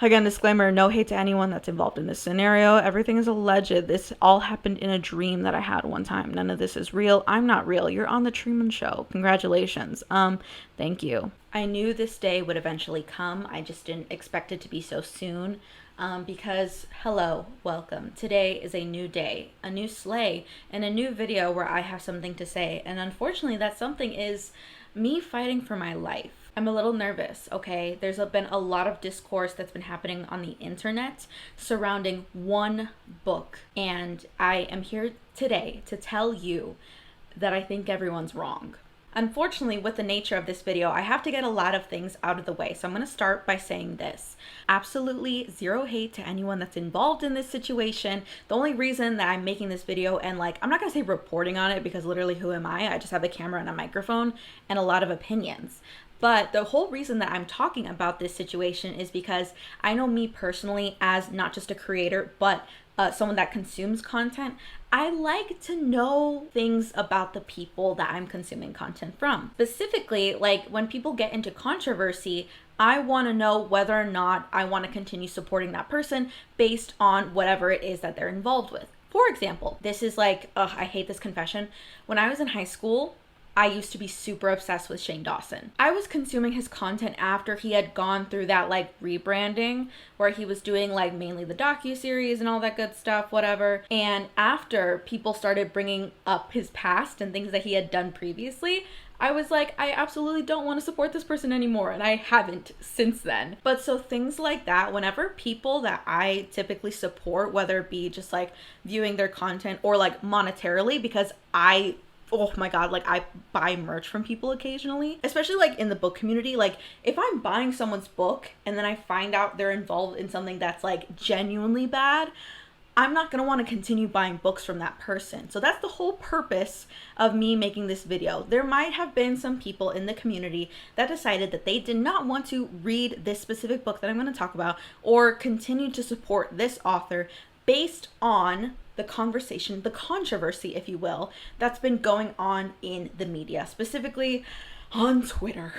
Again, disclaimer, no hate to anyone that's involved in this scenario. Everything is alleged. This all happened in a dream that I had one time. None of this is real. I'm not real. You're on the Truman Show. Congratulations. Thank you. I knew this day would eventually come. I just didn't expect it to be so soon. Because, hello, welcome. Today is a new day, a new sleigh, and a new video where I have something to say. And unfortunately, that something is me fighting for my life. I'm a little nervous, okay? There's been a lot of discourse that's been happening on the internet surrounding one book. And I am here today to tell you that I think everyone's wrong. Unfortunately, with the nature of this video, I have to get a lot of things out of the way. So I'm going to start by saying this. Absolutely zero hate to anyone that's involved in this situation. The only reason that I'm making this video and I'm not going to say reporting on it because literally who am I? I just have a camera and a microphone and a lot of opinions. But the whole reason that I'm talking about this situation is because I know me personally as not just a creator, but someone that consumes content. I like to know things about the people that I'm consuming content from. Specifically, when people get into controversy, I want to know whether or not I want to continue supporting that person based on whatever it is that they're involved with. For example, this is I hate this confession. When I was in high school, I used to be super obsessed with Shane Dawson. I was consuming his content after he had gone through that rebranding where he was doing mainly the docuseries and all that good stuff, whatever. And after people started bringing up his past and things that he had done previously, I was like, I absolutely don't want to support this person anymore. And I haven't since then. But so things like that, whenever people that I typically support, whether it be just viewing their content or monetarily, because oh my god, I buy merch from people occasionally, especially in the book community. If I'm buying someone's book and then I find out they're involved in something that's genuinely bad, I'm not going to want to continue buying books from that person. So that's the whole purpose of me making this video. There might have been some people in the community that decided that they did not want to read this specific book that I'm going to talk about or continue to support this author based on the conversation, the controversy, if you will, that's been going on in the media, specifically on Twitter.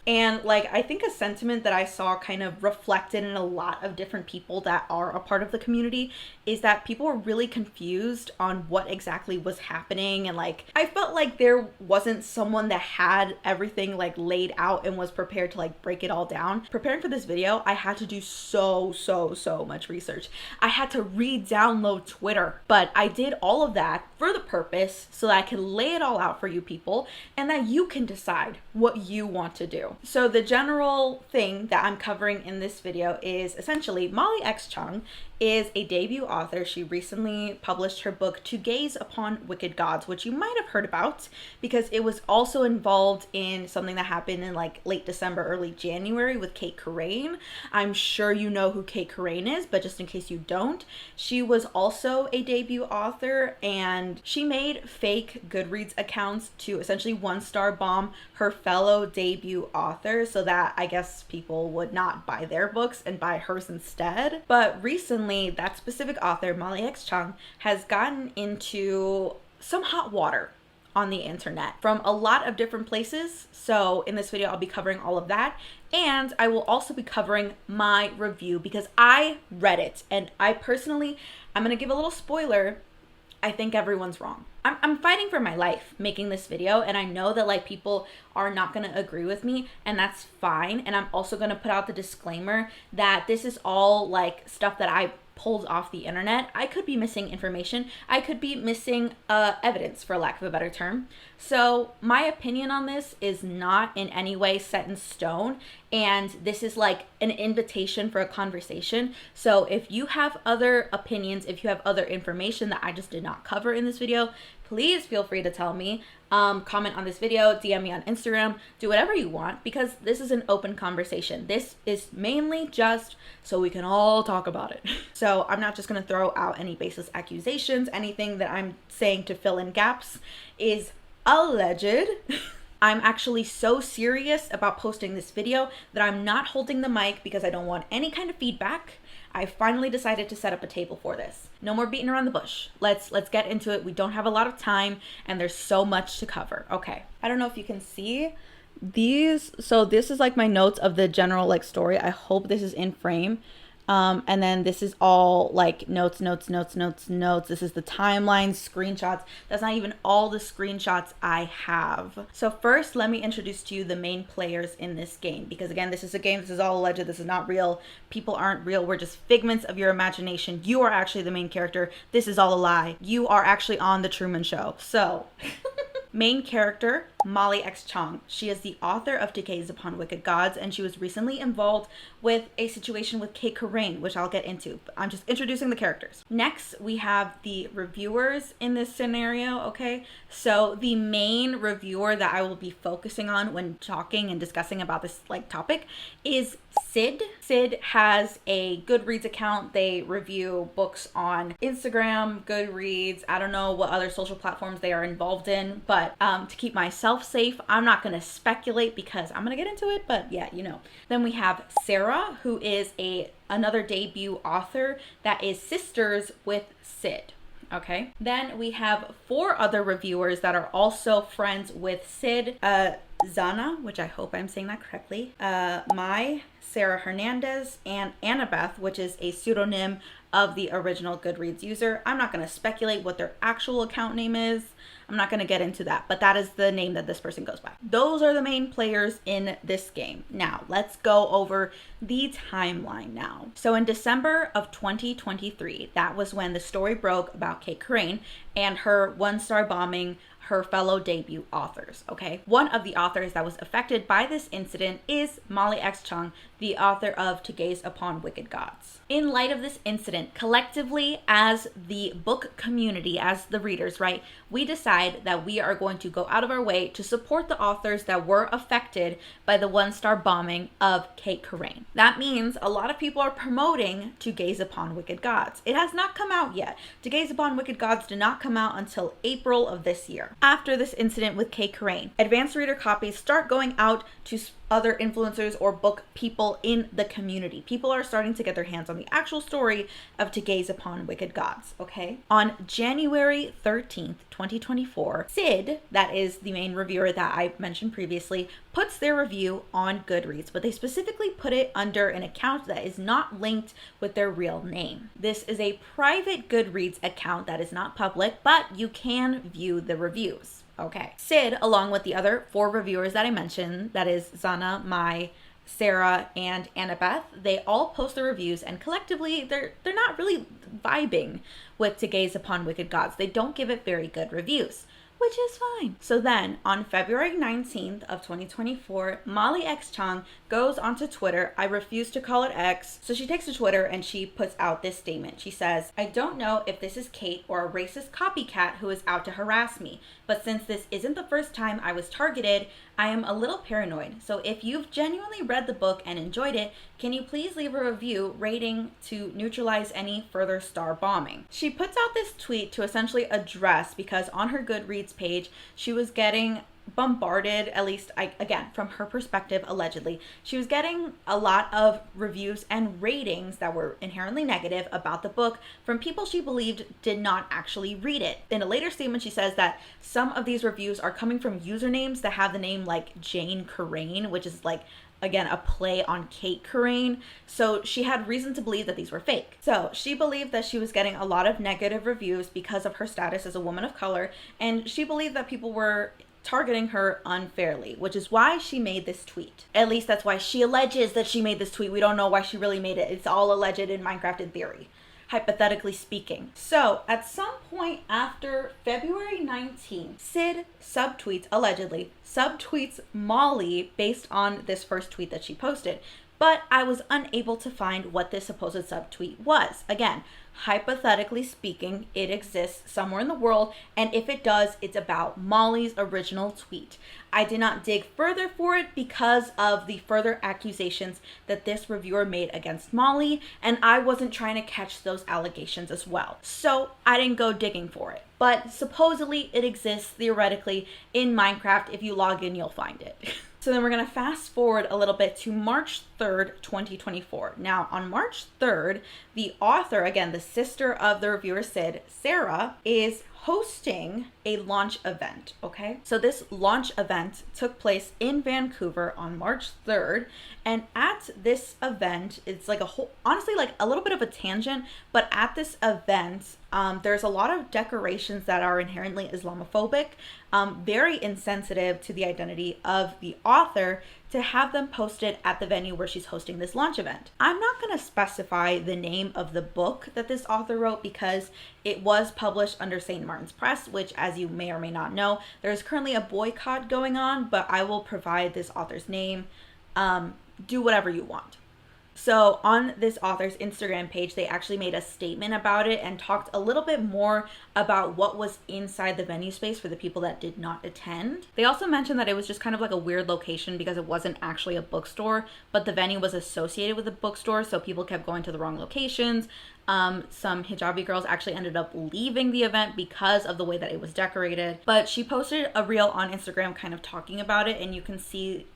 And I think a sentiment that I saw kind of reflected in a lot of different people that are a part of the community is that people were really confused on what exactly was happening. And I felt like there wasn't someone that had everything laid out and was prepared to break it all down. Preparing for this video, I had to do so much research. I had to re-download Twitter, but I did all of that for the purpose so that I can lay it all out for you people and that you can decide what you want to do. So the general thing that I'm covering in this video is essentially Molly X Chung is a debut author. She recently published her book To Gaze Upon Wicked Gods, which you might have heard about because it was also involved in something that happened in late December, early January with Kate Corain. I'm sure you know who Kate Corain is, but just in case you don't, she was also a debut author and she made fake Goodreads accounts to essentially one-star bomb her fellow debut authors so that I guess people would not buy their books and buy hers instead. But recently, that specific author, Molly X Chung, has gotten into some hot water on the internet from a lot of different places. So in this video, I'll be covering all of that. And I will also be covering my review because I read it. And I'm going to give a little spoiler. I think everyone's wrong. I'm fighting for my life making this video, and I know that people are not going to agree with me, and that's fine. And I'm also going to put out the disclaimer that this is all stuff that I pulled off the internet. I could be missing information. I could be missing evidence, for lack of a better term. So my opinion on this is not in any way set in stone, and this is an invitation for a conversation. So if you have other opinions, if you have other information that I just did not cover in this video, please feel free to tell me. Comment on this video, DM me on Instagram, do whatever you want because this is an open conversation. This is mainly just so we can all talk about it. So I'm not just going to throw out any baseless accusations. Anything that I'm saying to fill in gaps is alleged. I'm actually so serious about posting this video that I'm not holding the mic because I don't want any kind of feedback. I finally decided to set up a table for this. No more beating around the bush. Let's get into it. We don't have a lot of time and there's so much to cover. Okay. I don't know if you can see these. So this is my notes of the general story. I hope this is in frame. And then this is all like notes. This is the timeline, screenshots. That's not even all the screenshots I have. So first, let me introduce to you the main players in this game, because again, this is a game, this is all alleged, this is not real. People aren't real, we're just figments of your imagination. You are actually the main character. This is all a lie. You are actually on the Truman Show. So main character, Molly X. Chong. She is the author of To Gaze Upon Wicked Gods, and she was recently involved with a situation with Kate Corain, which I'll get into. But I'm just introducing the characters. Next, we have the reviewers in this scenario, okay? So the main reviewer that I will be focusing on when talking and discussing about this topic is Sid. Sid has a Goodreads account. They review books on Instagram, Goodreads. I don't know what other social platforms they are involved in, but to keep myself safe, I'm not going to speculate because I'm going to get into it, but yeah, you know. Then we have Sarah, who is another debut author that is sisters with Sid. Okay. Then we have 4 other reviewers that are also friends with Sid. Zana, which I hope I'm saying that correctly. Sarah Hernandez, and Annabeth, which is a pseudonym of the original Goodreads user. I'm not going to speculate what their actual account name is. I'm not going to get into that, but that is the name that this person goes by. Those are the main players in this game. Now, let's go over the timeline now. So in December of 2023, that was when the story broke about Kate Corain and her 1-star bombing her fellow debut authors, okay? One of the authors that was affected by this incident is Molly X. Chung, the author of To Gaze Upon Wicked Gods. In light of this incident, collectively as the book community, as the readers, right, we decide that we are going to go out of our way to support the authors that were affected by the 1-star bombing of Kate Corain. That means a lot of people are promoting To Gaze Upon Wicked Gods. It has not come out yet. To Gaze Upon Wicked Gods did not come out until April of this year. After this incident with Kate Corain, advanced reader copies start going out to other influencers or book people in the community. People are starting to get their hands on the actual story of To Gaze Upon Wicked Gods, okay? On January 13th, 2024, Sid, that is the main reviewer that I mentioned previously, puts their review on Goodreads, but they specifically put it under an account that is not linked with their real name. This is a private Goodreads account that is not public, but you can view the reviews. Okay. Sid, along with the other 4 reviewers that I mentioned, that is Zana, Mai, Sarah, and Annabeth, they all post their reviews, and collectively they're not really vibing with To Gaze Upon Wicked Gods. They don't give it very good reviews, which is fine. So then, on February 19th of 2024, Molly X. Chong goes onto Twitter. I refuse to call it X. So she takes to Twitter and she puts out this statement. She says, "I don't know if this is Kate or a racist copycat who is out to harass me, but since this isn't the first time I was targeted, I am a little paranoid. So if you've genuinely read the book and enjoyed it, can you please leave a review rating to neutralize any further star bombing?" She puts out this tweet to essentially address, because on her Goodreads page, she was getting bombarded, at least again from her perspective, allegedly she was getting a lot of reviews and ratings that were inherently negative about the book from people she believed did not actually read it. In a later statement, she says that some of these reviews are coming from usernames that have the name like Jane Corain, which is again, a play on Kate Corain. So she had reason to believe that these were fake. So she believed that she was getting a lot of negative reviews because of her status as a woman of color, and she believed that people were targeting her unfairly, which is why she made this tweet. At least that's why she alleges that she made this tweet. We don't know why she really made it. It's all alleged in Minecraft in theory, hypothetically speaking. So at some point after February 19th, Sid allegedly subtweets Molly based on this first tweet that she posted. But I was unable to find what this supposed subtweet was. Again, hypothetically speaking, it exists somewhere in the world, and if it does, it's about Molly's original tweet. I did not dig further for it because of the further accusations that this reviewer made against Molly, and I wasn't trying to catch those allegations as well. So I didn't go digging for it. But supposedly it exists theoretically in Minecraft. If you log in, you'll find it. So then we're going to fast forward a little bit to March 3rd, 2024. Now, on March 3rd, the author, again, the sister of the reviewer Sid, Sarah, is hosting a launch event, okay? So this launch event took place in Vancouver on March 3rd, and at this event, it's like a whole, honestly, like a little bit of a tangent, but at this event, there's a lot of decorations that are inherently Islamophobic, very insensitive to the identity of the author, to have them posted at the venue where she's hosting this launch event. I'm not going to specify the name of the book that this author wrote because it was published under St. Martin's Press, which, as you may or may not know, there's currently a boycott going on, but I will provide this author's name. Do whatever you want. So on this author's Instagram page, they actually made a statement about it and talked a little bit more about what was inside the venue space for the people that did not attend. They also mentioned that it was just kind of like a weird location because it wasn't actually a bookstore, but the venue was associated with a bookstore, so people kept going to the wrong locations. Some hijabi girls actually ended up leaving the event because of the way that it was decorated. But she posted a reel on Instagram kind of talking about it, and you can see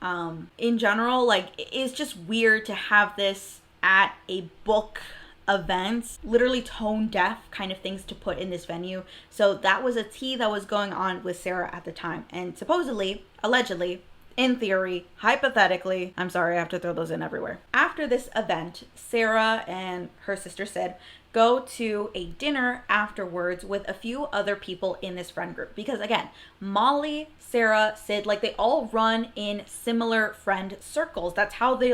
in general, like, it's just weird to have this at a book event, literally tone deaf kind of things to put in this venue. So that was a tea that was going on with Sarah at the time, and supposedly, allegedly, in theory, hypothetically, I'm sorry, I have to throw those in everywhere. After this event, Sarah and her sister Sid go to a dinner afterwards with a few other people in this friend group. Because again, Molly, Sarah, Sid, like, they all run in similar friend circles. That's how they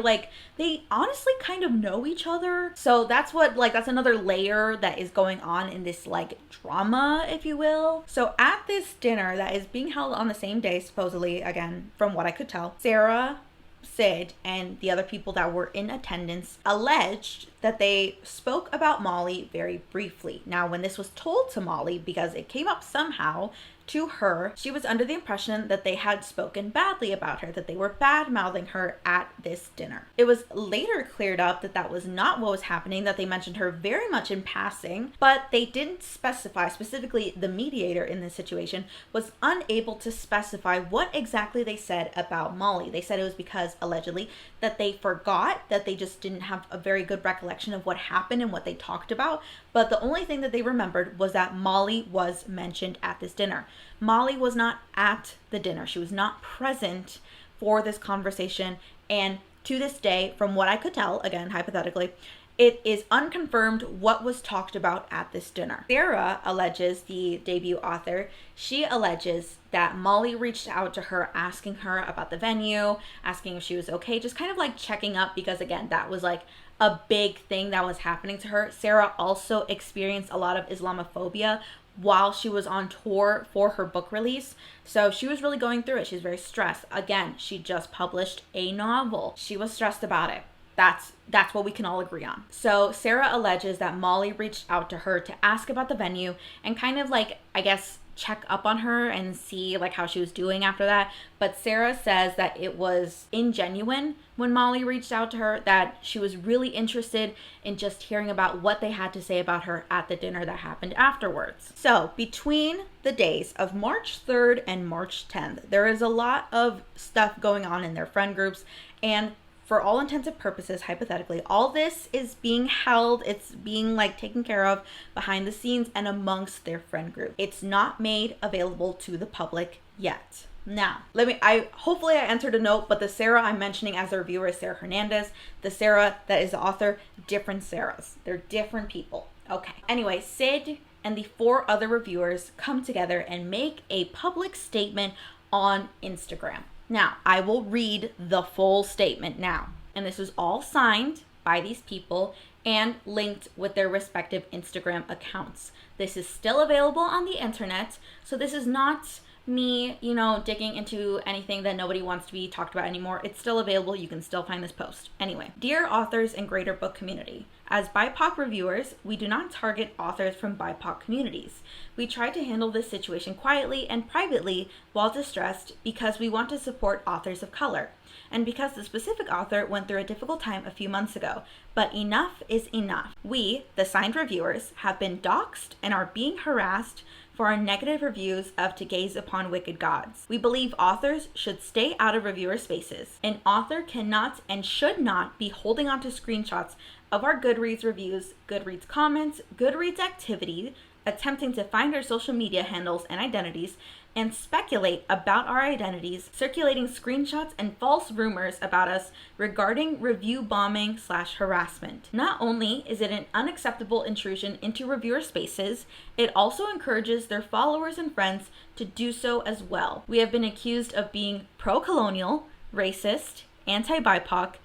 honestly kind of know each other. So that's that's another layer that is going on in this like drama, if you will. So at this dinner that is being held on the same day, supposedly, again, from what I could tell, Sarah, Sid, and the other people that were in attendance alleged that they spoke about Molly very briefly. Now, when this was told to Molly, because it came up somehow to her, she was under the impression that they had spoken badly about her, that they were bad-mouthing her at this dinner. It was later cleared up that that was not what was happening, that they mentioned her very much in passing, but they didn't specify, specifically the mediator in this situation was unable to specify what exactly they said about Molly. They said it was because, allegedly, that they forgot, that they just didn't have a very good recollection of what happened and what they talked about, but the only thing that they remembered was that Molly was mentioned at this dinner. Molly was not at the dinner. She was not present for this conversation. And to this day, from what I could tell, again, hypothetically, it is unconfirmed what was talked about at this dinner. Sarah alleges, the debut author, she alleges that Molly reached out to her asking her about the venue, asking if she was okay, just kind of like checking up because, again, that was like a big thing that was happening to her. Sarah also experienced a lot of Islamophobia while she was on tour for her book release. So she was really going through it. She's very stressed. Again, she just published a novel. She was stressed about it. That's what we can all agree on. So Sarah alleges that Molly reached out to her to ask about the venue and kind of like, I guess, check up on her and see like how she was doing after that. But Sarah says that it was ingenuine when Molly reached out to her, that she was really interested in just hearing about what they had to say about her at the dinner that happened afterwards. So between the days of March 3rd and March 10th, there is a lot of stuff going on in their friend groups, and for all intents and purposes, hypothetically, all this is being held, it's being like taken care of behind the scenes and amongst their friend group. It's not made available to the public yet. Now, hopefully I entered a note, but the Sarah I'm mentioning as a reviewer is Sarah Hernandez. The Sarah that is the author, different Sarahs. They're different people. Okay. Anyway, Sid and the 4 other reviewers come together and make a public statement on Instagram. Now, I will read the full statement now. And this is all signed by these people and linked with their respective Instagram accounts. This is still available on the internet, so this is not me, digging into anything that nobody wants to be talked about anymore. It's still available. You can still find this post. Anyway, dear authors and greater book community, as BIPOC reviewers, we do not target authors from BIPOC communities. We try to handle this situation quietly and privately while distressed because we want to support authors of color, and because the specific author went through a difficult time a few months ago. But enough is enough. We, the signed reviewers, have been doxxed and are being harassed for our negative reviews of To Gaze Upon Wicked Gods. We believe authors should stay out of reviewer spaces. An author cannot and should not be holding onto screenshots of our Goodreads reviews, Goodreads comments, Goodreads activity, attempting to find our social media handles and identities, and speculate about our identities, circulating screenshots and false rumors about us regarding review bombing/harassment. Not only is it an unacceptable intrusion into reviewer spaces, it also encourages their followers and friends to do so as well. We have been accused of being pro-colonial, racist, anti-BIPOC,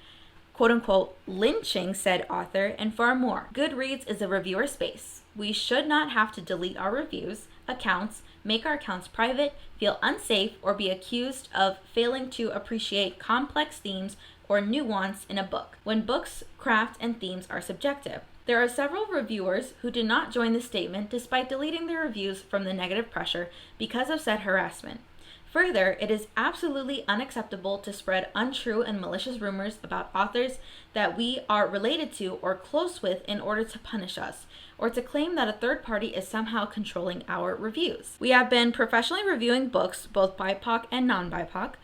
quote-unquote lynching said author, and far more. Goodreads is a reviewer space. We should not have to delete our reviews, accounts, make our accounts private, feel unsafe, or be accused of failing to appreciate complex themes or nuance in a book, when books, craft, and themes are subjective. There are several reviewers who did not join the statement despite deleting their reviews from the negative pressure because of said harassment. Further, it is absolutely unacceptable to spread untrue and malicious rumors about authors that we are related to or close with in order to punish us, or to claim that a third party is somehow controlling our reviews. We have been professionally reviewing books, both BIPOC and non-BIPOC,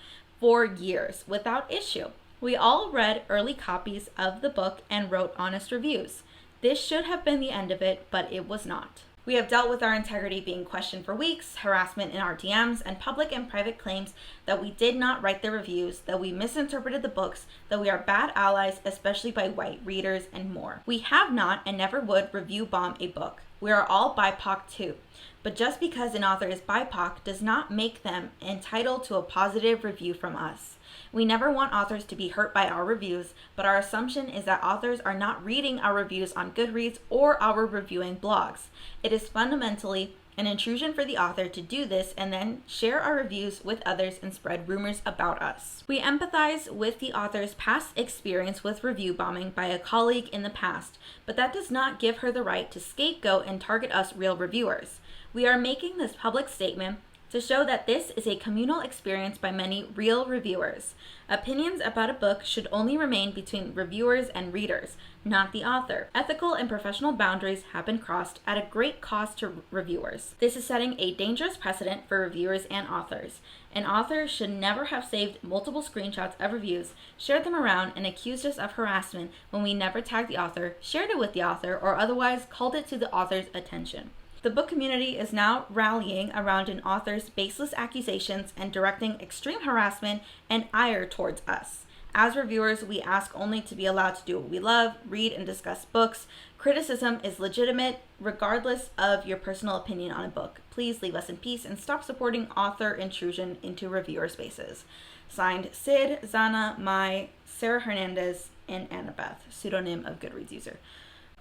for years without issue. We all read early copies of the book and wrote honest reviews. This should have been the end of it, but it was not. We have dealt with our integrity being questioned for weeks, harassment in our DMs, and public and private claims that we did not write the reviews, that we misinterpreted the books, that we are bad allies, especially by white readers, and more. We have not and never would review bomb a book. We are all BIPOC too. But just because an author is BIPOC does not make them entitled to a positive review from us. We never want authors to be hurt by our reviews, but our assumption is that authors are not reading our reviews on Goodreads or our reviewing blogs. It is fundamentally an intrusion for the author to do this and then share our reviews with others and spread rumors about us. We empathize with the author's past experience with review bombing by a colleague in the past, but that does not give her the right to scapegoat and target us real reviewers. We are making this public statement to show that this is a communal experience by many real reviewers. Opinions about a book should only remain between reviewers and readers, not the author. Ethical and professional boundaries have been crossed at a great cost to reviewers. This is setting a dangerous precedent for reviewers and authors. An author should never have saved multiple screenshots of reviews, shared them around, and accused us of harassment when we never tagged the author, shared it with the author, or otherwise called it to the author's attention. The book community is now rallying around an author's baseless accusations and directing extreme harassment and ire towards us. As reviewers, we ask only to be allowed to do what we love, read and discuss books. Criticism is legitimate, regardless of your personal opinion on a book. Please leave us in peace and stop supporting author intrusion into reviewer spaces. Signed, Sid, Zana, Mai, Sarah Hernandez, and Annabeth, pseudonym of Goodreads user.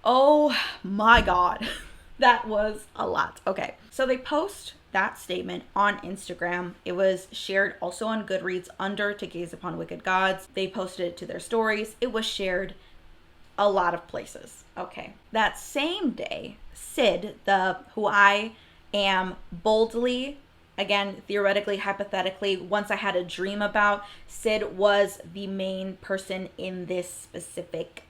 Oh my God. That was a lot. Okay, so they post that statement on Instagram. It was shared also on Goodreads under To Gaze Upon Wicked Gods. They posted it to their stories. It was shared a lot of places. Okay, that same day, Sid, who I am boldly, again, theoretically, hypothetically, once I had a dream about, Sid was the main person in this specific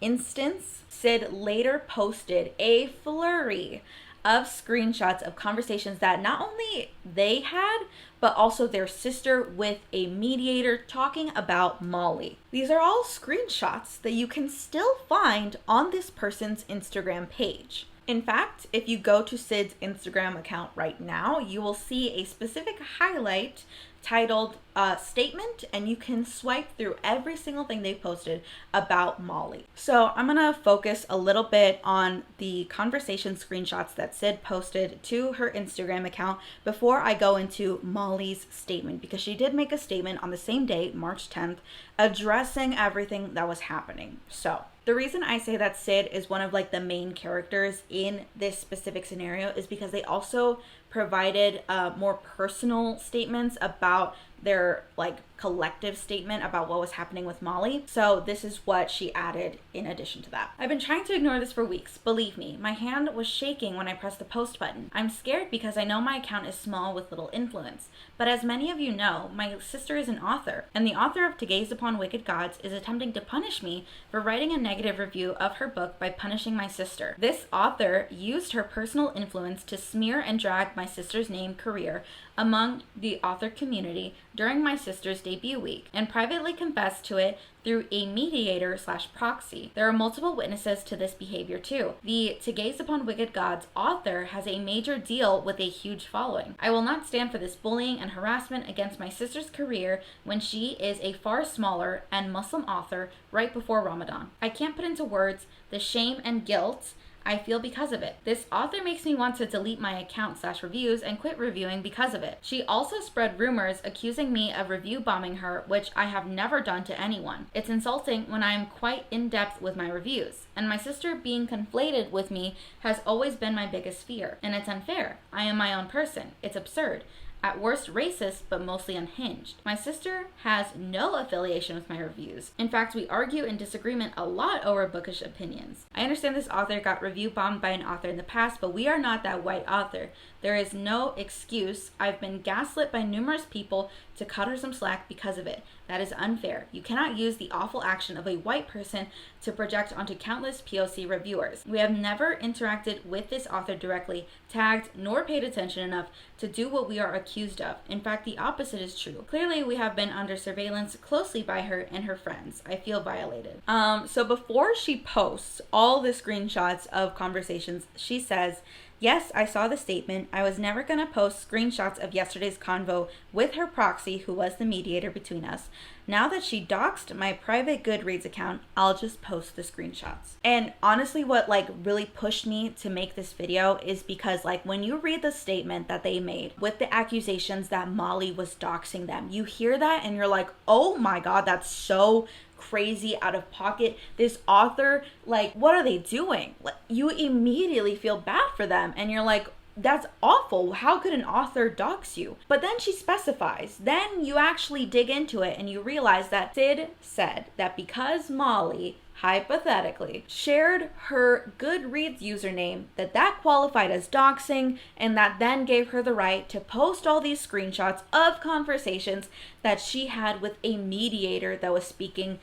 instance. Sid later posted a flurry of screenshots of conversations that not only they had, but also their sister with a mediator talking about Molly. These are all screenshots that you can still find on this person's Instagram page. In fact, if you go to Sid's Instagram account right now, you will see a specific highlight titled statement, and you can swipe through every single thing they posted about Molly. So I'm gonna focus a little bit on the conversation screenshots that Sid posted to her Instagram account before I go into Molly's statement, because she did make a statement on the same day, March 10th, addressing everything that was happening. So the reason I say that Sid is one of like the main characters in this specific scenario is because they also provided more personal statements about their like collective statement about what was happening with Molly. So this is what she added in addition to that. I've been trying to ignore this for weeks. Believe me, my hand was shaking when I pressed the post button. I'm scared because I know my account is small with little influence. But as many of you know, my sister is an author, and the author of To Gaze Upon Wicked Gods is attempting to punish me for writing a negative review of her book by punishing my sister. This author used her personal influence to smear and drag my my sister's name career among the author community during my sister's debut week and privately confessed to it through a mediator / proxy. There are multiple witnesses to this behavior too. The To Gaze Upon Wicked Gods author has a major deal with a huge following. I will not stand for this bullying and harassment against my sister's career when she is a far smaller and Muslim author right before Ramadan. I can't put into words the shame and guilt I feel because of it. This author makes me want to delete my account / reviews and quit reviewing because of it. She also spread rumors accusing me of review bombing her, which I have never done to anyone. It's insulting when I am quite in depth with my reviews, and my sister being conflated with me has always been my biggest fear, and it's unfair. I am my own person. It's absurd. At worst racist, but mostly unhinged. My sister has no affiliation with my reviews. In fact, we argue in disagreement a lot over bookish opinions. I understand this author got review bombed by an author in the past, but we are not that white author. There is no excuse. I've been gaslit by numerous people to cut her some slack because of it. That is unfair. You cannot use the awful action of a white person to project onto countless POC reviewers. We have never interacted with this author directly, tagged, nor paid attention enough to do what we are accused of. In fact, the opposite is true. Clearly, we have been under surveillance closely by her and her friends. I feel violated. So before she posts all the screenshots of conversations, she says, "Yes, I saw the statement. I was never going to post screenshots of yesterday's convo with her proxy, who was the mediator between us. Now that she doxed my private Goodreads account, I'll just post the screenshots." And honestly, what really pushed me to make this video is because when you read the statement that they made with the accusations that Molly was doxing them, you hear that and you're like, oh my God, that's so crazy, out of pocket. This author, what are they doing? You immediately feel bad for them and you're like, that's awful. How could an author dox you? But then she specifies. Then you actually dig into it and you realize that Sid said that because Molly hypothetically shared her Goodreads username, that qualified as doxing, and that then gave her the right to post all these screenshots of conversations that she had with a mediator that was speaking,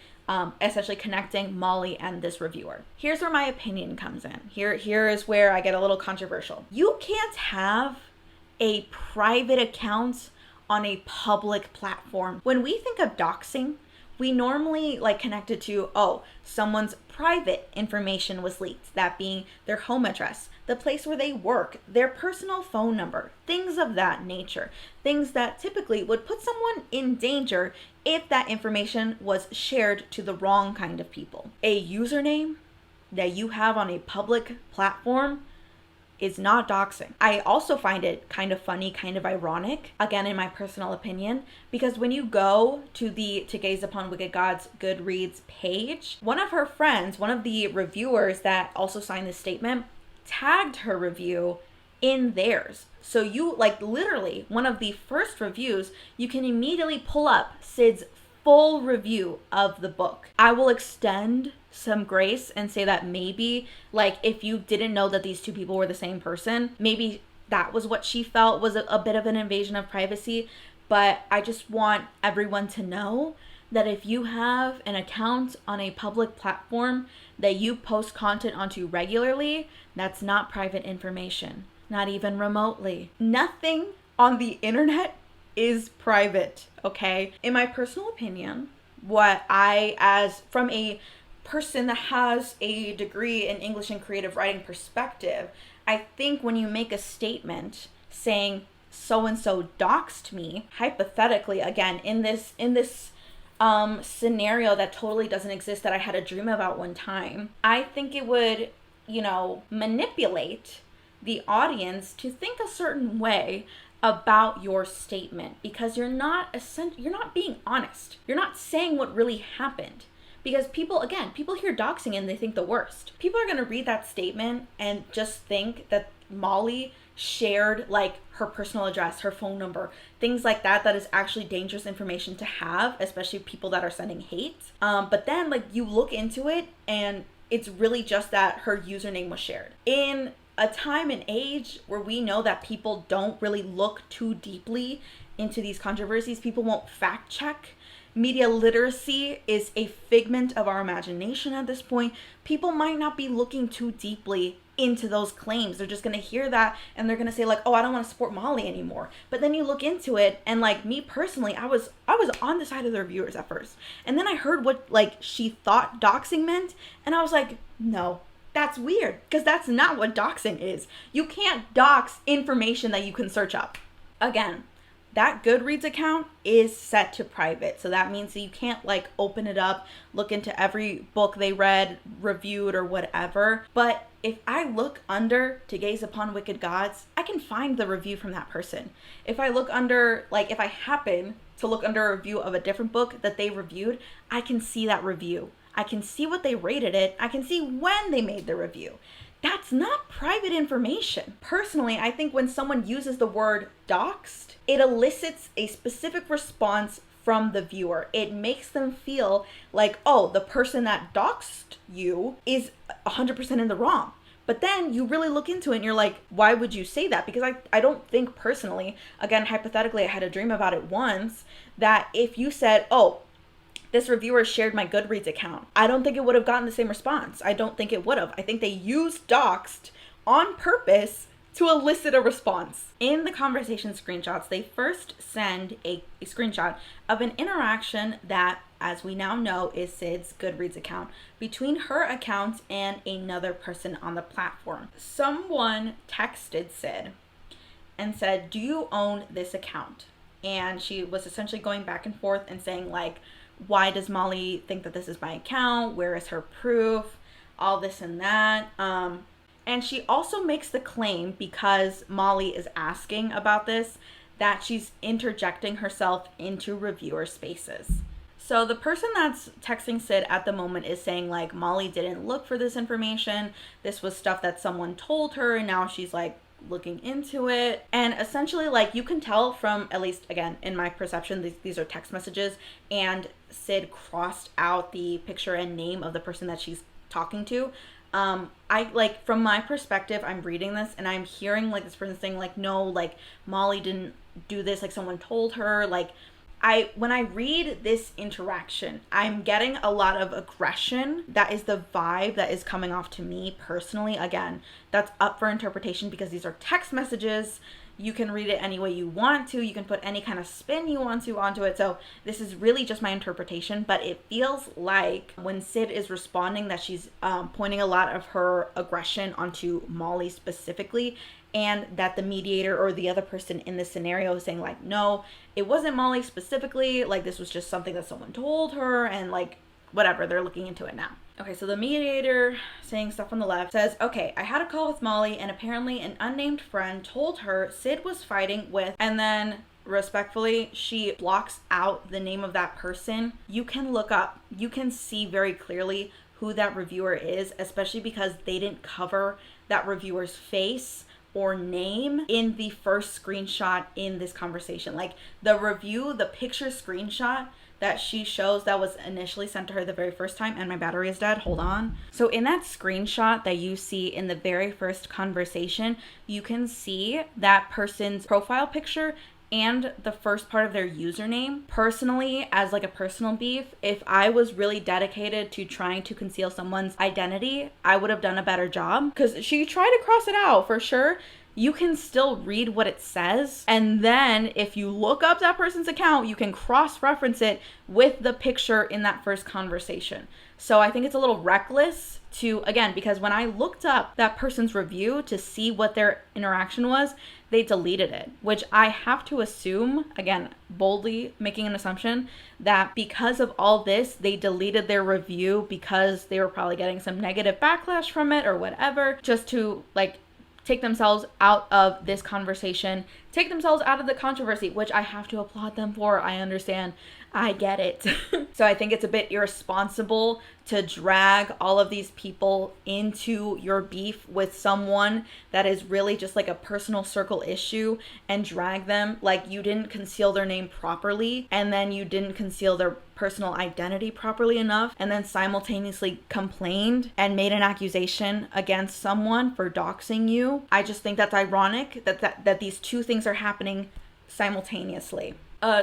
essentially connecting Molly and this reviewer. Here's where my opinion comes in. Here is where I get a little controversial. You can't have a private account on a public platform. When we think of doxing, we normally connect it to, someone's private information was leaked, that being their home address, the place where they work, their personal phone number, things of that nature, things that typically would put someone in danger if that information was shared to the wrong kind of people. A username that you have on a public platform is not doxing. I also find it kind of funny, kind of ironic, again, in my personal opinion, because when you go to the To Gaze Upon Wicked Gods Goodreads page, one of her friends, one of the reviewers that also signed this statement, tagged her review in theirs. So you, literally, one of the first reviews, you can immediately pull up Sid's full review of the book. I will extend some grace and say that maybe if you didn't know that these two people were the same person, maybe that was what she felt was a bit of an invasion of privacy. But I just want everyone to know that if you have an account on a public platform that you post content onto regularly, that's not private information, not even remotely. Nothing on the internet is private, okay? In my personal opinion, what from a person that has a degree in English and creative writing perspective, I think when you make a statement saying so-and-so doxed me, hypothetically, again, in this scenario that totally doesn't exist that I had a dream about one time, I think it would, manipulate the audience to think a certain way about your statement, because you're not being honest. You're not saying what really happened. Because people hear doxing and they think the worst. People are going to read that statement and just think that Molly shared her personal address, her phone number, things like that is actually dangerous information to have, especially people that are sending hate. But then you look into it and it's really just that her username was shared. In a time and age where we know that people don't really look too deeply into these controversies, people won't fact check Media literacy is a figment of our imagination at this point. People might not be looking too deeply into those claims. They're just going to hear that and they're going to say like, oh, I don't want to support Molly anymore. But then you look into it, and like me personally, I was on the side of the reviewers at first. And then I heard what like she thought doxing meant, and I was like, no, that's weird, because that's not what doxing is. You can't dox information that you can search up. Again, that Goodreads account is set to private. So that means that you can't like open it up, look into every book they read, reviewed, or whatever. But if I look under To Gaze Upon Wicked Gods, I can find the review from that person. If I look under, like if I happen to look under a review of a different book that they reviewed, I can see that review. I can see what they rated it. I can see when they made the review. That's not private information. Personally, I think when someone uses the word doxed, it elicits a specific response from the viewer. It makes them feel like, oh, the person that doxed you is 100% in the wrong. But then you really look into it and you're like, why would you say that? Because I don't think personally, again, hypothetically, I had a dream about it once, that if you said, oh, this reviewer shared my Goodreads account, I don't think it would have gotten the same response. I don't think it would have. I think they used doxed on purpose to elicit a response. In the conversation screenshots, they first send a screenshot of an interaction that, as we now know, is Sid's Goodreads account between her account and another person on the platform. Someone texted Sid and said, do you own this account? And she was essentially going back and forth and saying like, why does Molly think that this is my account? Where is her proof? All this and that. And she also makes the claim, because Molly is asking about this, that she's interjecting herself into reviewer spaces. So the person that's texting Sid at the moment is saying like, Molly didn't look for this information. This was stuff that someone told her, and now she's like looking into it. And essentially, like, you can tell from, at least again in my perception, these are text messages, and Sid crossed out the picture and name of the person that she's talking to. I like, from my perspective, I'm reading this and I'm hearing like this person saying like, no, like Molly didn't do this, like someone told her. Like, when I read this interaction, I'm getting a lot of aggression. That is the vibe that is coming off to me personally. Again, that's up for interpretation because these are text messages. You can read it any way you want to. You can put any kind of spin you want to onto it. So this is really just my interpretation, but it feels like when Sid is responding that she's pointing a lot of her aggression onto Molly specifically, and that the mediator or the other person in this scenario is saying like, no, it wasn't Molly specifically, like this was just something that someone told her, and like whatever, they're looking into it now. Okay, so the mediator, saying stuff on the left, says, okay, I had a call with Molly and apparently an unnamed friend told her Sid was fighting with, and then respectfully, she blocks out the name of that person. You can look up, you can see very clearly who that reviewer is, especially because they didn't cover that reviewer's face or name in the first screenshot in this conversation. Like the review, the picture screenshot that she shows that was initially sent to her the very first time, and my battery is dead, hold on. So in that screenshot that you see in the very first conversation, you can see that person's profile picture and the first part of their username. Personally, as like a personal beef, if I was really dedicated to trying to conceal someone's identity, I would have done a better job, because she tried to cross it out for sure. You can still read what it says, and then if you look up that person's account, you can cross-reference it with the picture in that first conversation. So I think it's a little reckless to, again, because when I looked up that person's review to see what their interaction was, they deleted it, which I have to assume, again, boldly making an assumption, that because of all this, they deleted their review because they were probably getting some negative backlash from it or whatever, just to like take themselves out of this conversation, take themselves out of the controversy, which I have to applaud them for. I understand. I get it. So I think it's a bit irresponsible to drag all of these people into your beef with someone that is really just like a personal circle issue, and drag them like you didn't conceal their name properly, and then you didn't conceal their personal identity properly enough, and then simultaneously complained and made an accusation against someone for doxing you. I just think that's ironic that these two things are happening simultaneously.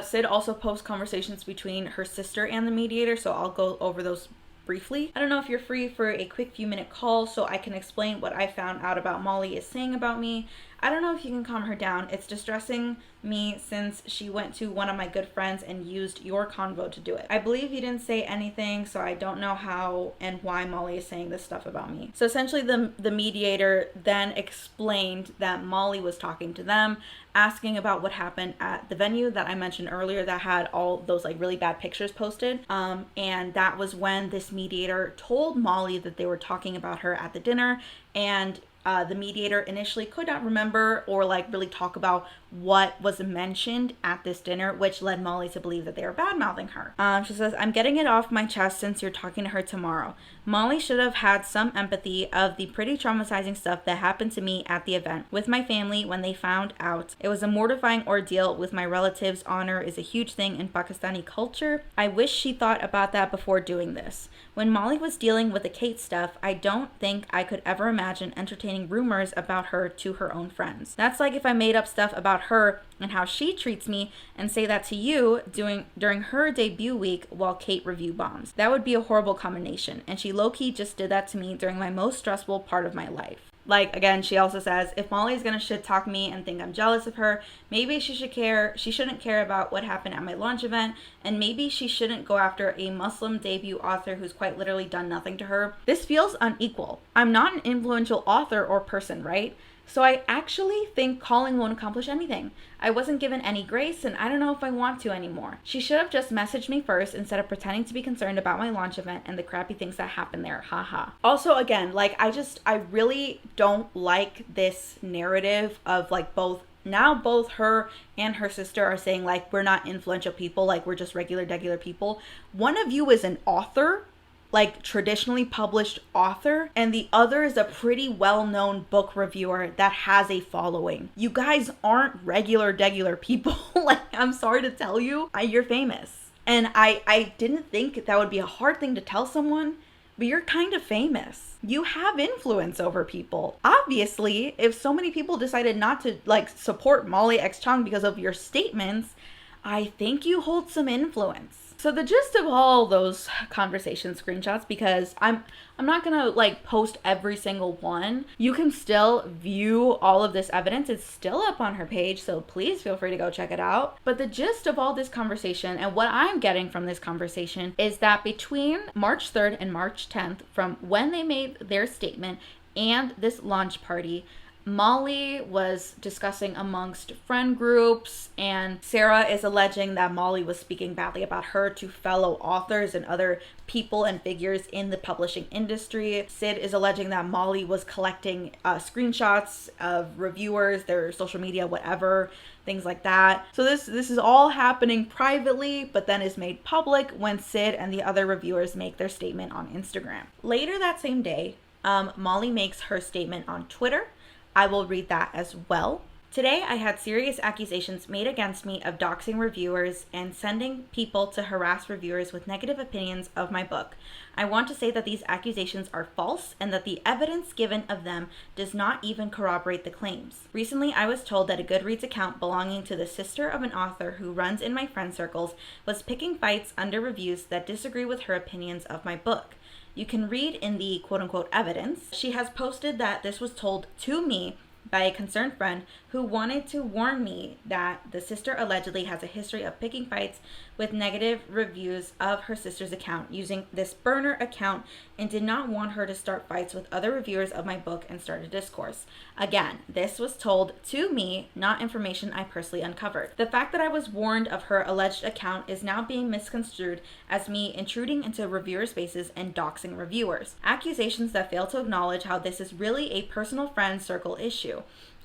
Sid also posts conversations between her sister and the mediator, so I'll go over those briefly. I don't know if you're free for a quick few minute call so I can explain what I found out about Molly is saying about me. I don't know if you can calm her down. It's distressing me since she went to one of my good friends and used your convo to do it. I believe you didn't say anything, so I don't know how and why Molly is saying this stuff about me. So essentially the mediator then explained that Molly was talking to them, asking about what happened at the venue that I mentioned earlier that had all those like really bad pictures posted. And that was when this mediator told Molly that they were talking about her at the dinner, and the mediator initially could not remember or like really talk about what was mentioned at this dinner, which led Molly to believe that they were bad-mouthing her. She says, I'm getting it off my chest since you're talking to her tomorrow. Molly should have had some empathy of the pretty traumatizing stuff that happened to me at the event with my family when they found out. It was a mortifying ordeal with my relatives. Honor is a huge thing in Pakistani culture. I wish she thought about that before doing this. When Molly was dealing with the Kate stuff, I don't think I could ever imagine entertaining rumors about her to her own friends. That's like if I made up stuff about her and how she treats me and say that to you during her debut week while Kate review bombs. That would be a horrible combination, and she low-key just did that to me during my most stressful part of my life. Like, again, she also says, if Molly's gonna shit talk me and think I'm jealous of her, maybe she shouldn't care about what happened at my launch event, and maybe she shouldn't go after a Muslim debut author who's quite literally done nothing to her. This feels unequal. I'm not an influential author or person, right? So I actually think calling won't accomplish anything. I wasn't given any grace, and I don't know if I want to anymore. She should have just messaged me first instead of pretending to be concerned about my launch event and the crappy things that happened there. Haha. Also, again, like I really don't like this narrative of like both her and her sister are saying like we're not influential people, like we're just regular people. One of you is an author, like traditionally published author, and the other is a pretty well-known book reviewer that has a following. You guys aren't regular people. Like, I'm sorry to tell you, you're famous. And I didn't think that would be a hard thing to tell someone, but you're kind of famous. You have influence over people. Obviously, if so many people decided not to like support Molly X Chung because of your statements, I think you hold some influence. So the gist of all those conversation screenshots, because I'm not gonna like post every single one. You can still view all of this evidence. It's still up on her page, so please feel free to go check it out. But the gist of all this conversation and what I'm getting from this conversation is that between March 3rd and March 10th, from when they made their statement and this launch party, Molly was discussing amongst friend groups, and Sarah is alleging that Molly was speaking badly about her to fellow authors and other people and figures in the publishing industry. Sid is alleging that Molly was collecting screenshots of reviewers, their social media, whatever, things like that. So this is all happening privately, but then is made public when Sid and the other reviewers make their statement on Instagram. Later that same day, Molly makes her statement on Twitter. I will read that as well. Today, I had serious accusations made against me of doxing reviewers and sending people to harass reviewers with negative opinions of my book. I want to say that these accusations are false and that the evidence given of them does not even corroborate the claims. Recently, I was told that a Goodreads account belonging to the sister of an author who runs in my friend circles was picking fights under reviews that disagree with her opinions of my book. You can read in the quote-unquote evidence. She has posted that this was told to me by a concerned friend who wanted to warn me that the sister allegedly has a history of picking fights with negative reviews of her sister's account using this burner account and did not want her to start fights with other reviewers of my book and start a discourse. Again, this was told to me, not information I personally uncovered. The fact that I was warned of her alleged account is now being misconstrued as me intruding into reviewer spaces and doxing reviewers. Accusations that fail to acknowledge how this is really a personal friend circle issue.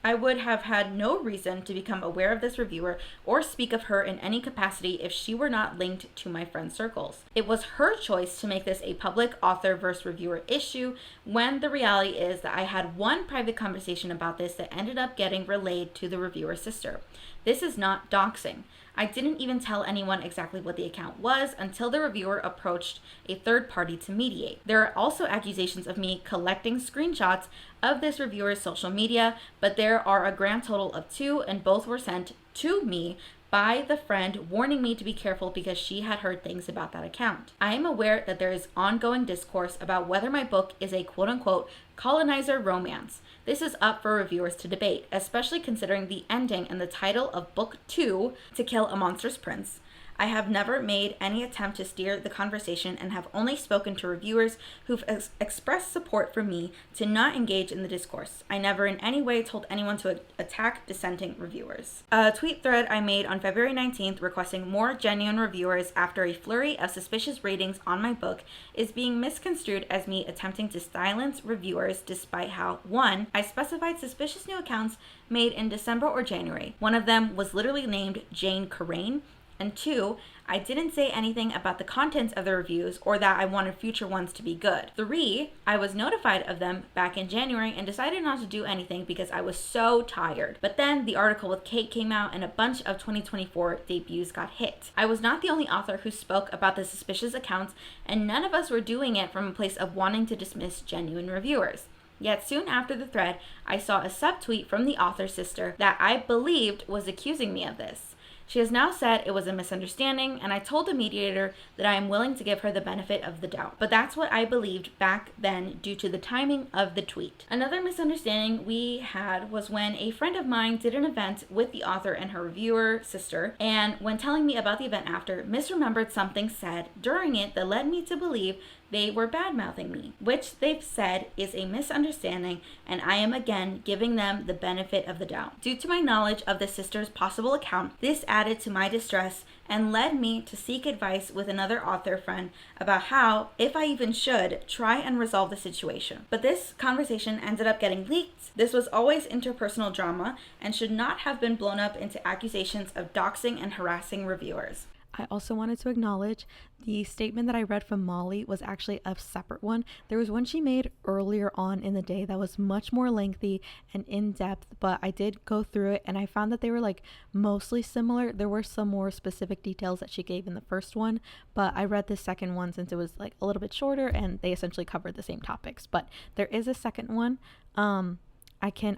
I would have had no reason to become aware of this reviewer or speak of her in any capacity if she were not linked to my friend circles. It was her choice to make this a public author versus reviewer issue when the reality is that I had one private conversation about this that ended up getting relayed to the reviewer's sister. This is not doxing. I didn't even tell anyone exactly what the account was until the reviewer approached a third party to mediate. There are also accusations of me collecting screenshots of this reviewer's social media, but there are a grand total of 2 and both were sent to me by the friend warning me to be careful because she had heard things about that account. I am aware that there is ongoing discourse about whether my book is a quote-unquote colonizer romance. This is up for reviewers to debate, especially considering the ending and the title of Book 2, To Kill a Monstrous Prince. I have never made any attempt to steer the conversation and have only spoken to reviewers who've expressed support for me to not engage in the discourse. I never in any way told anyone to attack dissenting reviewers. A tweet thread I made on February 19th requesting more genuine reviewers after a flurry of suspicious ratings on my book is being misconstrued as me attempting to silence reviewers despite how, 1, I specified suspicious new accounts made in December or January. One of them was literally named Jane Carrain, and 2, I didn't say anything about the contents of the reviews or that I wanted future ones to be good. 3, I was notified of them back in January and decided not to do anything because I was so tired. But then the article with Kate came out and a bunch of 2024 debuts got hit. I was not the only author who spoke about the suspicious accounts, and none of us were doing it from a place of wanting to dismiss genuine reviewers. Yet soon after the thread, I saw a subtweet from the author's sister that I believed was accusing me of this. She has now said it was a misunderstanding, and I told the mediator that I am willing to give her the benefit of the doubt. But that's what I believed back then due to the timing of the tweet. Another misunderstanding we had was when a friend of mine did an event with the author and her reviewer sister, and when telling me about the event after, misremembered something said during it that led me to believe they were bad-mouthing me, which they've said is a misunderstanding, and I am again giving them the benefit of the doubt. Due to my knowledge of the sister's possible account, this added to my distress and led me to seek advice with another author friend about how, if I even should, try and resolve the situation. But this conversation ended up getting leaked. This was always interpersonal drama and should not have been blown up into accusations of doxing and harassing reviewers. I also wanted to acknowledge the statement that I read from Molly was actually a separate one. There was one she made earlier on in the day that was much more lengthy and in-depth, but I did go through it and I found that they were like mostly similar. There were some more specific details that she gave in the first one, but I read the second one since it was like a little bit shorter and they essentially covered the same topics. But there is a second one.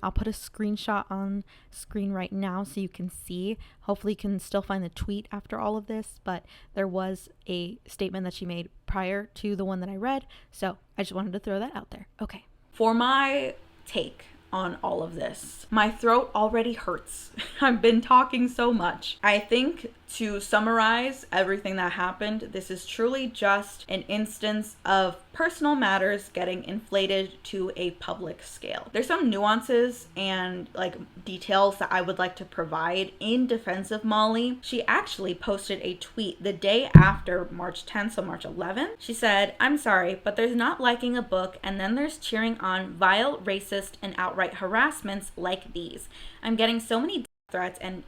I'll put a screenshot on screen right now so you can see. Hopefully you can still find the tweet after all of this, but there was a statement that she made prior to the one that I read. So I just wanted to throw that out there. Okay. For my take on all of this, my throat already hurts. I've been talking so much. I think to summarize everything that happened, this is truly just an instance of personal matters getting inflated to a public scale. There's some nuances and like details that I would like to provide in defense of Molly. She actually posted a tweet the day after March 10th, so March 11th. She said, "I'm sorry, but there's not liking a book and then there's cheering on vile, racist, and outright harassments like these. I'm getting so many threats and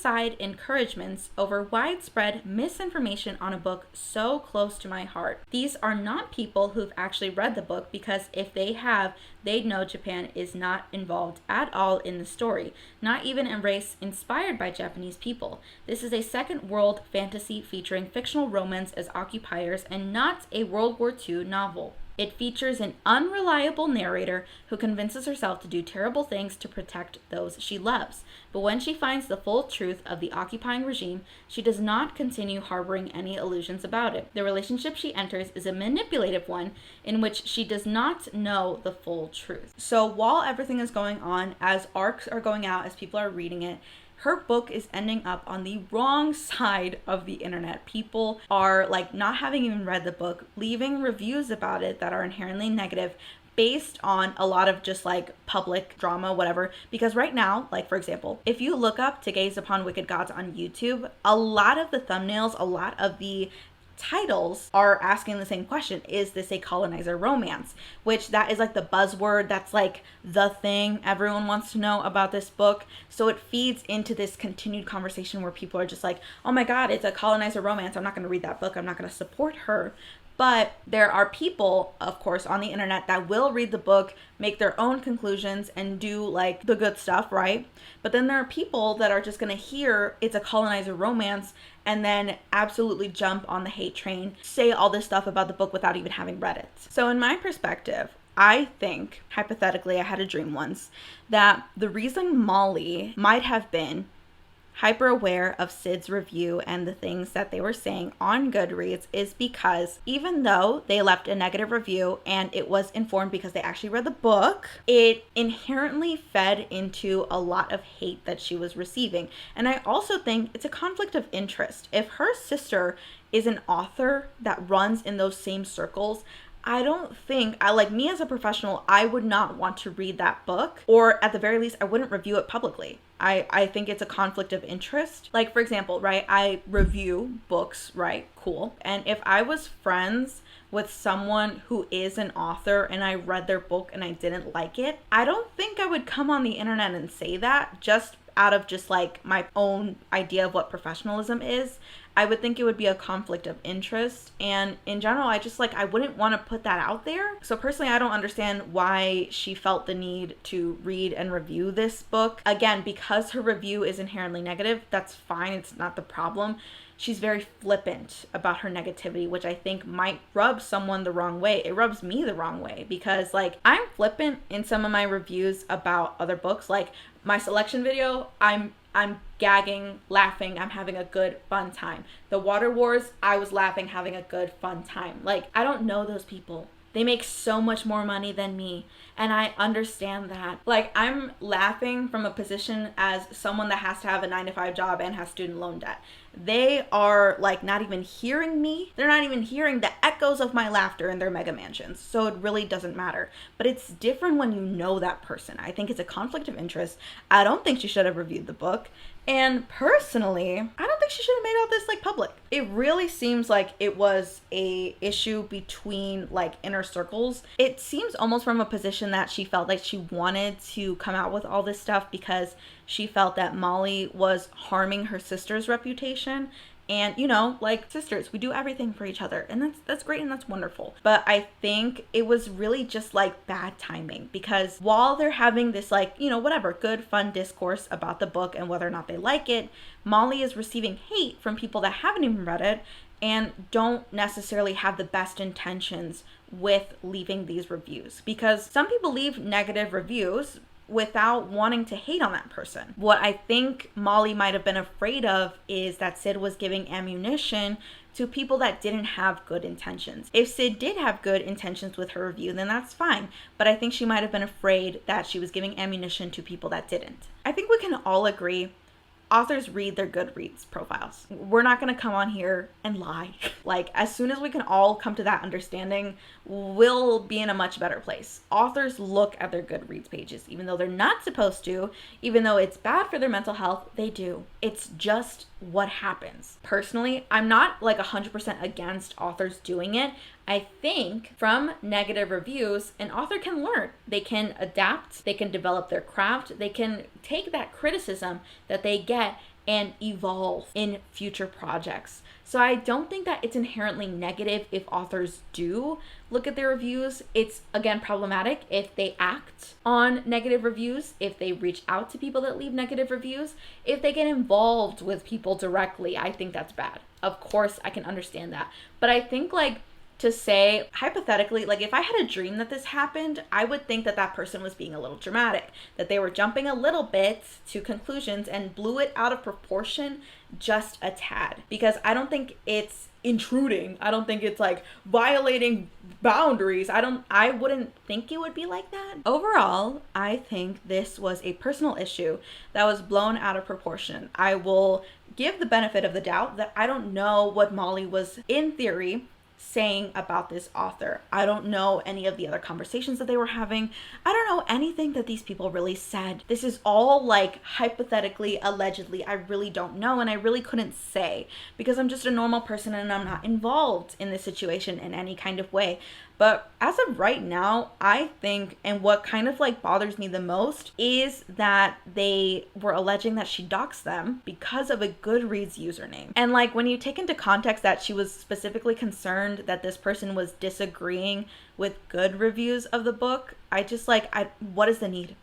side encouragements over widespread misinformation on a book so close to my heart. These are not people who've actually read the book, because if they have, they'd know Japan is not involved at all in the story, not even a race inspired by Japanese people. This is a second world fantasy featuring fictional romance as occupiers and not a World War II novel. It features an unreliable narrator who convinces herself to do terrible things to protect those she loves. But when she finds the full truth of the occupying regime, she does not continue harboring any illusions about it. The relationship she enters is a manipulative one in which she does not know the full truth." So while everything is going on, as arcs are going out, as people are reading it, her book is ending up on the wrong side of the internet. People are like not having even read the book, leaving reviews about it that are inherently negative based on a lot of just like public drama, whatever. Because right now, like for example, if you look up To Gaze Upon Wicked Gods on YouTube, a lot of the thumbnails, a lot of the titles are asking the same question: is this a colonizer romance? Which that is like the buzzword, that's like the thing everyone wants to know about this book. So it feeds into this continued conversation where people are just like, oh my god, it's a colonizer romance, I'm not going to read that book, I'm not going to support her. But there are people, of course, on the internet that will read the book, make their own conclusions, and do like the good stuff, right? But then there are people that are just going to hear it's a colonizer romance and then absolutely jump on the hate train, say all this stuff about the book without even having read it. So in my perspective, I think, hypothetically, I had a dream once, that the reason Molly might have been hyper aware of Sid's review and the things that they were saying on Goodreads is because even though they left a negative review and it was informed because they actually read the book, it inherently fed into a lot of hate that she was receiving. And I also think it's a conflict of interest. If her sister is an author that runs in those same circles, I don't think, like me as a professional, I would not want to read that book, or at the very least, I wouldn't review it publicly. I think it's a conflict of interest. Like, for example, right, I review books, right, cool. And if I was friends with someone who is an author and I read their book and I didn't like it, I don't think I would come on the internet and say that just out of just like my own idea of what professionalism is. I would think it would be a conflict of interest. And in general, I just like, I wouldn't want to put that out there. So personally, I don't understand why she felt the need to read and review this book. Again, because her review is inherently negative, that's fine. It's not the problem. She's very flippant about her negativity, which I think might rub someone the wrong way. It rubs me the wrong way because like I'm flippant in some of my reviews about other books. Like my selection video, I'm gagging, laughing, I'm having a good, fun time. The Water Wars, I was laughing, having a good, fun time. Like, I don't know those people. They make so much more money than me, and I understand that. Like, I'm laughing from a position as someone that has to have a 9-to-5 job and has student loan debt. They are like not even hearing me. They're not even hearing the echoes of my laughter in their mega mansions. So it really doesn't matter. But it's different when you know that person. I think it's a conflict of interest. I don't think she should have reviewed the book. And personally, I don't think she should have made all this like public. It really seems like it was a issue between like inner circles. It seems almost from a position that she felt like she wanted to come out with all this stuff because she felt that Molly was harming her sister's reputation. And, you know, like sisters, we do everything for each other. And that's great and that's wonderful. But I think it was really just like bad timing because while they're having this like, you know, whatever, good, fun discourse about the book and whether or not they like it, Molly is receiving hate from people that haven't even read it and don't necessarily have the best intentions with leaving these reviews. Because some people leave negative reviews without wanting to hate on that person. What I think Molly might have been afraid of is that Sid was giving ammunition to people that didn't have good intentions. If Sid did have good intentions with her review, then that's fine. But I think she might have been afraid that she was giving ammunition to people that didn't. I think we can all agree authors read their Goodreads profiles. We're not going to come on here and lie. Like, as soon as we can all come to that understanding, we'll be in a much better place. Authors look at their Goodreads pages, even though they're not supposed to, even though it's bad for their mental health, they do. It's just what happens. Personally, I'm not like 100% against authors doing it. I think from negative reviews, an author can learn. They can adapt, they can develop their craft, they can take that criticism that they get and evolve in future projects. So I don't think that it's inherently negative if authors do look at their reviews. It's, again, problematic if they act on negative reviews, if they reach out to people that leave negative reviews, if they get involved with people directly. I think that's bad. Of course, I can understand that. But I think like to say, hypothetically, like if I had a dream that this happened, I would think that that person was being a little dramatic, that they were jumping a little bit to conclusions and blew it out of proportion just a tad. Because I don't think it's intruding. I don't think it's like violating boundaries. I wouldn't think it would be like that. Overall, I think this was a personal issue that was blown out of proportion. I will give the benefit of the doubt that I don't know what Molly was, in theory, saying about this author. I don't know any of the other conversations that they were having. I don't know anything that these people really said. This is all like hypothetically, allegedly. I really don't know, and I really couldn't say because I'm just a normal person and I'm not involved in this situation in any kind of way. But as of right now, I think, and what kind of like bothers me the most is that they were alleging that she doxed them because of a Goodreads username. And like when you take into context that she was specifically concerned that this person was disagreeing with good reviews of the book, I just like, what is the need?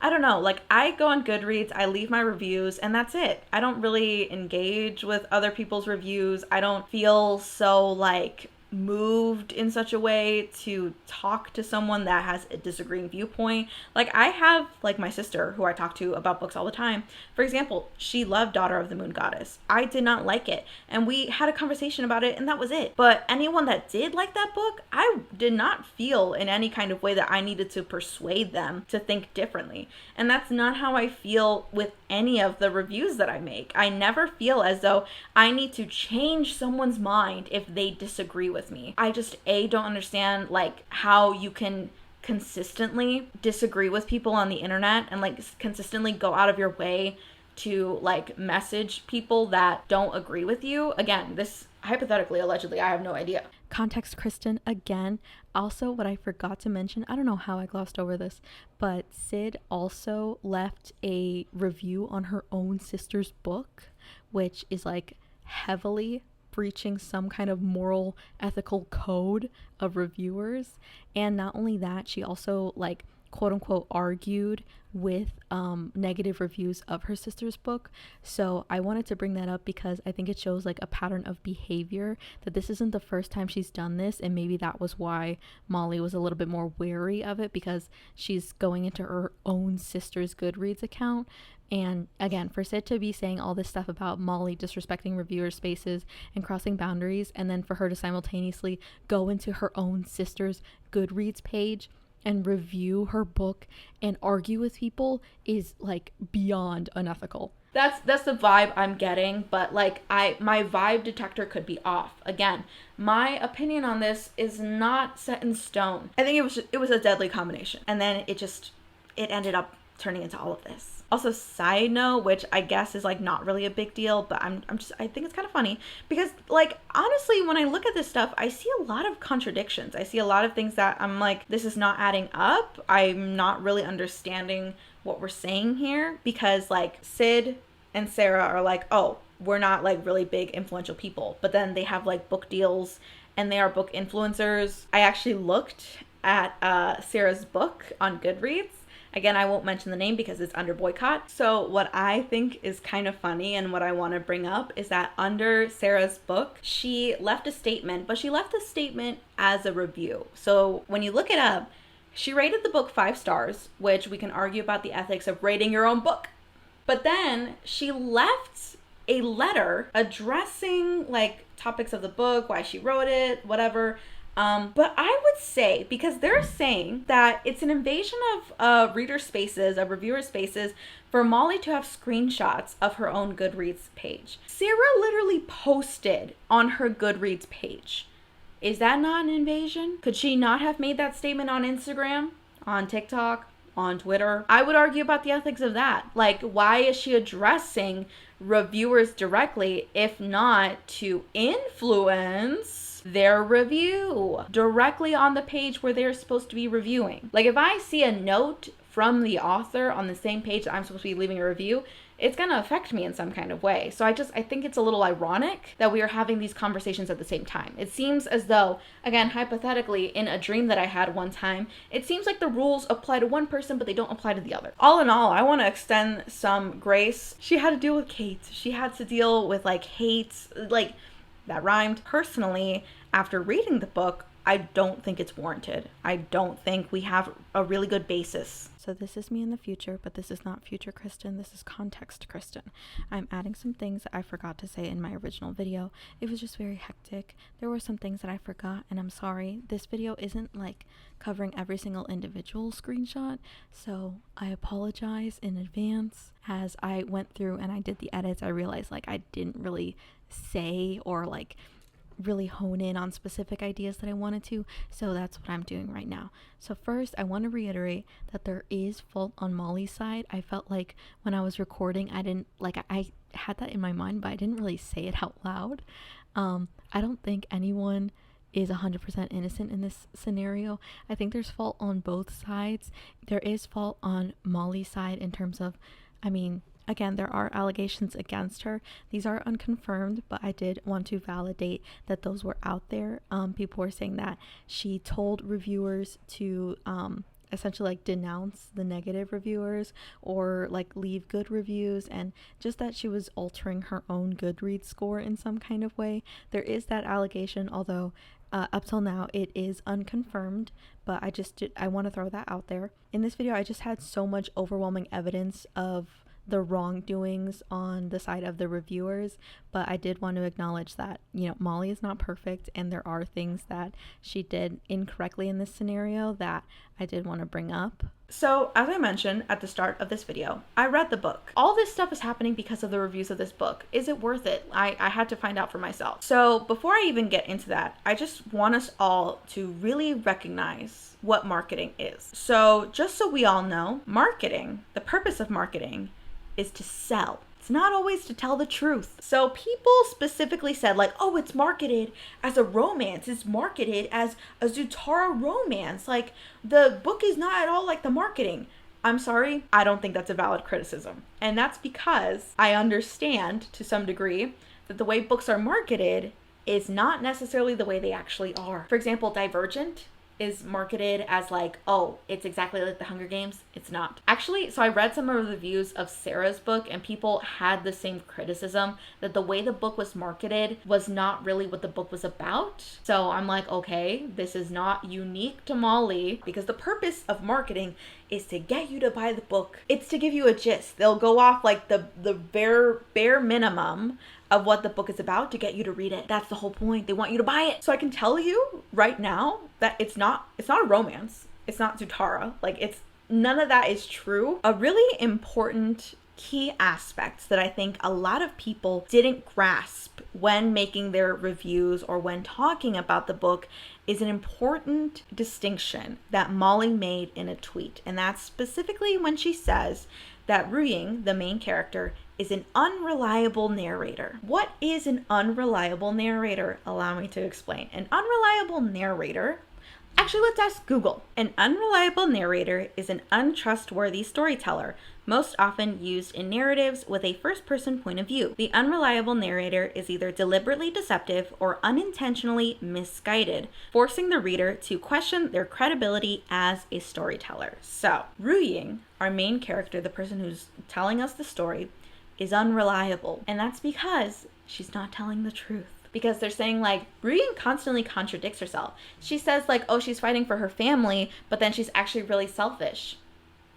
I don't know. Like I go on Goodreads, I leave my reviews, and that's it. I don't really engage with other people's reviews. I don't feel so like moved in such a way to talk to someone that has a disagreeing viewpoint. Like, I have, like, my sister who I talk to about books all the time. For example, she loved Daughter of the Moon Goddess. I did not like it, and we had a conversation about it, and that was it. But anyone that did like that book, I did not feel in any kind of way that I needed to persuade them to think differently. And that's not how I feel with any of the reviews that I make. I never feel as though I need to change someone's mind if they disagree with me. I just don't understand, like, how you can consistently disagree with people on the internet and, like, consistently go out of your way to, like, message people that don't agree with you. Again, this hypothetically, allegedly, I have no idea. Context, Kristen, again. Also, what I forgot to mention, I don't know how I glossed over this, but Sid also left a review on her own sister's book, which is, like, heavily breaching some kind of moral, ethical code of reviewers. And not only that, she also, like, quote unquote argued with negative reviews of her sister's book. So I wanted to bring that up because I think it shows, like, a pattern of behavior, that this isn't the first time she's done this, and maybe that was why Molly was a little bit more wary of it, because she's going into her own sister's Goodreads account. And again, for Sid to be saying all this stuff about Molly disrespecting reviewer spaces and crossing boundaries, and then for her to simultaneously go into her own sister's Goodreads page and review her book and argue with people is, like, beyond unethical. That's the vibe I'm getting, but, like, my vibe detector could be off. Again, my opinion on this is not set in stone. I think it was a deadly combination, and then it ended up turning into all of this. Also, side note, which I guess is, like, not really a big deal, but I think it's kind of funny because, like, honestly, when I look at this stuff, I see a lot of contradictions. I see a lot of things that I'm like, this is not adding up. I'm not really understanding what we're saying here, because, like, Sid and Sarah are like, oh, we're not, like, really big influential people, but then they have, like, book deals and they are book influencers. I actually looked at Sarah's book on Goodreads. Again, I won't mention the name because it's under boycott. So what I think is kind of funny and what I want to bring up is that under Sarah's book, she left a statement, but she left the statement as a review. So when you look it up, she rated the book 5 stars, which we can argue about the ethics of rating your own book. But then she left a letter addressing, like, topics of the book, why she wrote it, whatever. But I would say, because they're saying that it's an invasion of reader spaces, of reviewer spaces, for Molly to have screenshots of her own Goodreads page. Sarah literally posted on her Goodreads page. Is that not an invasion? Could she not have made that statement on Instagram, on TikTok, on Twitter? I would argue about the ethics of that. Like, why is she addressing reviewers directly, if not to influence their review directly on the page where they're supposed to be reviewing? Like, if I see a note from the author on the same page that I'm supposed to be leaving a review, it's going to affect me in some kind of way. So I think it's a little ironic that we are having these conversations at the same time. It seems as though, again, hypothetically, in a dream that I had one time, it seems like the rules apply to one person, but they don't apply to the other. All in all, I want to extend some grace. She had to deal with Kate. She had to deal with, like, hate, like, that rhymed. Personally, after reading the book, I don't think it's warranted. I don't think we have a really good basis. So this is me in the future, but this is not future Kristen. This is context Kristen. I'm adding some things that I forgot to say in my original video. It was just very hectic. There were some things that I forgot, and I'm sorry. This video isn't, like, covering every single individual screenshot, so I apologize in advance. As I went through and I did the edits, I realized, like, I didn't really say or, like, really hone in on specific ideas that I wanted to, so that's what I'm doing right now. So first, I want to reiterate that there is fault on Molly's side. I felt like when I was recording, I had that in my mind, but I didn't really say it out loud. I don't think anyone is 100% innocent in this scenario. I think there's fault on both sides. There is fault on Molly's side in terms of, again, there are allegations against her. These are unconfirmed, but I did want to validate that those were out there. People were saying that she told reviewers to essentially like denounce the negative reviewers or like leave good reviews, and just that she was altering her own Goodreads score in some kind of way. There is that allegation, although up till now it is unconfirmed, but I want to throw that out there. In this video, I just had so much overwhelming evidence of the wrongdoings on the side of the reviewers, but I did want to acknowledge that, you know, Molly is not perfect and there are things that she did incorrectly in this scenario that I did want to bring up. So, as I mentioned at the start of this video, I read the book. All this stuff is happening because of the reviews of this book. Is it worth it? I had to find out for myself. So, before I even get into that, I just want us all to really recognize what marketing is. So, just so we all know, marketing, the purpose of marketing is to sell. It's not always to tell the truth. So people specifically said like, oh, it's marketed as a romance. It's marketed as a Zutara romance. Like, the book is not at all like the marketing. I'm sorry, I don't think that's a valid criticism. And that's because I understand to some degree that the way books are marketed is not necessarily the way they actually are. For example, Divergent is marketed as like, oh, it's exactly like the Hunger Games. It's not. Actually, so I read some of the reviews of Sarah's book and people had the same criticism that the way the book was marketed was not really what the book was about. So I'm like, okay, this is not unique to Molly, because the purpose of marketing is to get you to buy the book. It's to give you a gist. They'll go off like the bare minimum of what the book is about to get you to read it. That's the whole point. They want you to buy it. So I can tell you right now that it's not a romance. It's not Zutara. Like, it's none of that is true. A really important key aspect that I think a lot of people didn't grasp when making their reviews or when talking about the book is an important distinction that Molly made in a tweet. And that's specifically when she says that Ruying, the main character, is an unreliable narrator. What is an unreliable narrator? Allow me to explain. An unreliable narrator, actually let's ask Google. An unreliable narrator is an untrustworthy storyteller, most often used in narratives with a first-person point of view. The unreliable narrator is either deliberately deceptive or unintentionally misguided, forcing the reader to question their credibility as a storyteller. So, Ruying, our main character, the person who's telling us the story, is unreliable. And that's because she's not telling the truth. Because they're saying like, Ruying constantly contradicts herself. She says like, oh, she's fighting for her family, but then she's actually really selfish.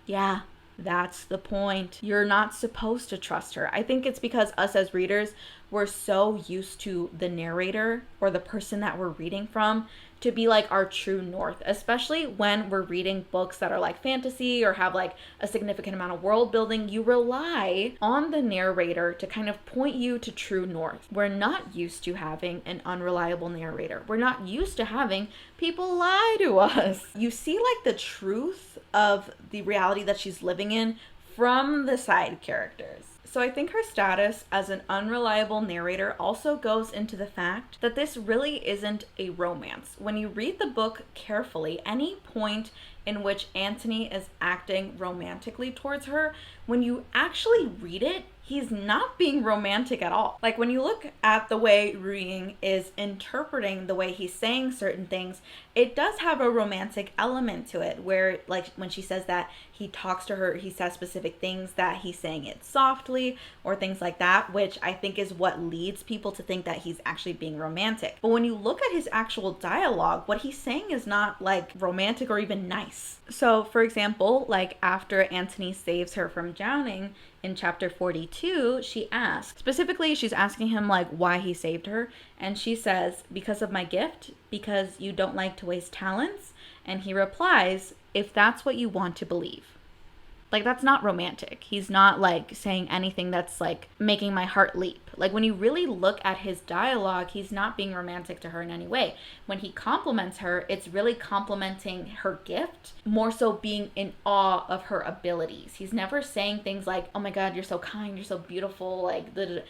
Yeah, that's the point. You're not supposed to trust her. I think it's because us as readers, we're so used to the narrator or the person that we're reading from to be like our true north, especially when we're reading books that are like fantasy or have like a significant amount of world building. You rely on the narrator to kind of point you to true north. We're not used to having an unreliable narrator. We're not used to having people lie to us. You see like the truth of the reality that she's living in from the side characters. So I think her status as an unreliable narrator also goes into the fact that this really isn't a romance. When you read the book carefully, any point in which Anthony is acting romantically towards her, when you actually read it, he's not being romantic at all. Like, when you look at the way Ruying is interpreting the way he's saying certain things, it does have a romantic element to it, where like when she says that he talks to her, he says specific things that he's saying it softly or things like that, which I think is what leads people to think that he's actually being romantic. But when you look at his actual dialogue, what he's saying is not like romantic or even nice. So for example, like after Anthony saves her from drowning in chapter 42, she asks, specifically she's asking him like why he saved her, and she says, because of my gift, because you don't like to waste talents. And he replies, if that's what you want to believe. Like, that's not romantic. He's not like saying anything that's like making my heart leap. Like, when you really look at his dialogue, he's not being romantic to her in any way. When he compliments her, it's really complimenting her gift, more so being in awe of her abilities. He's never saying things like, oh my God, you're so kind, you're so beautiful,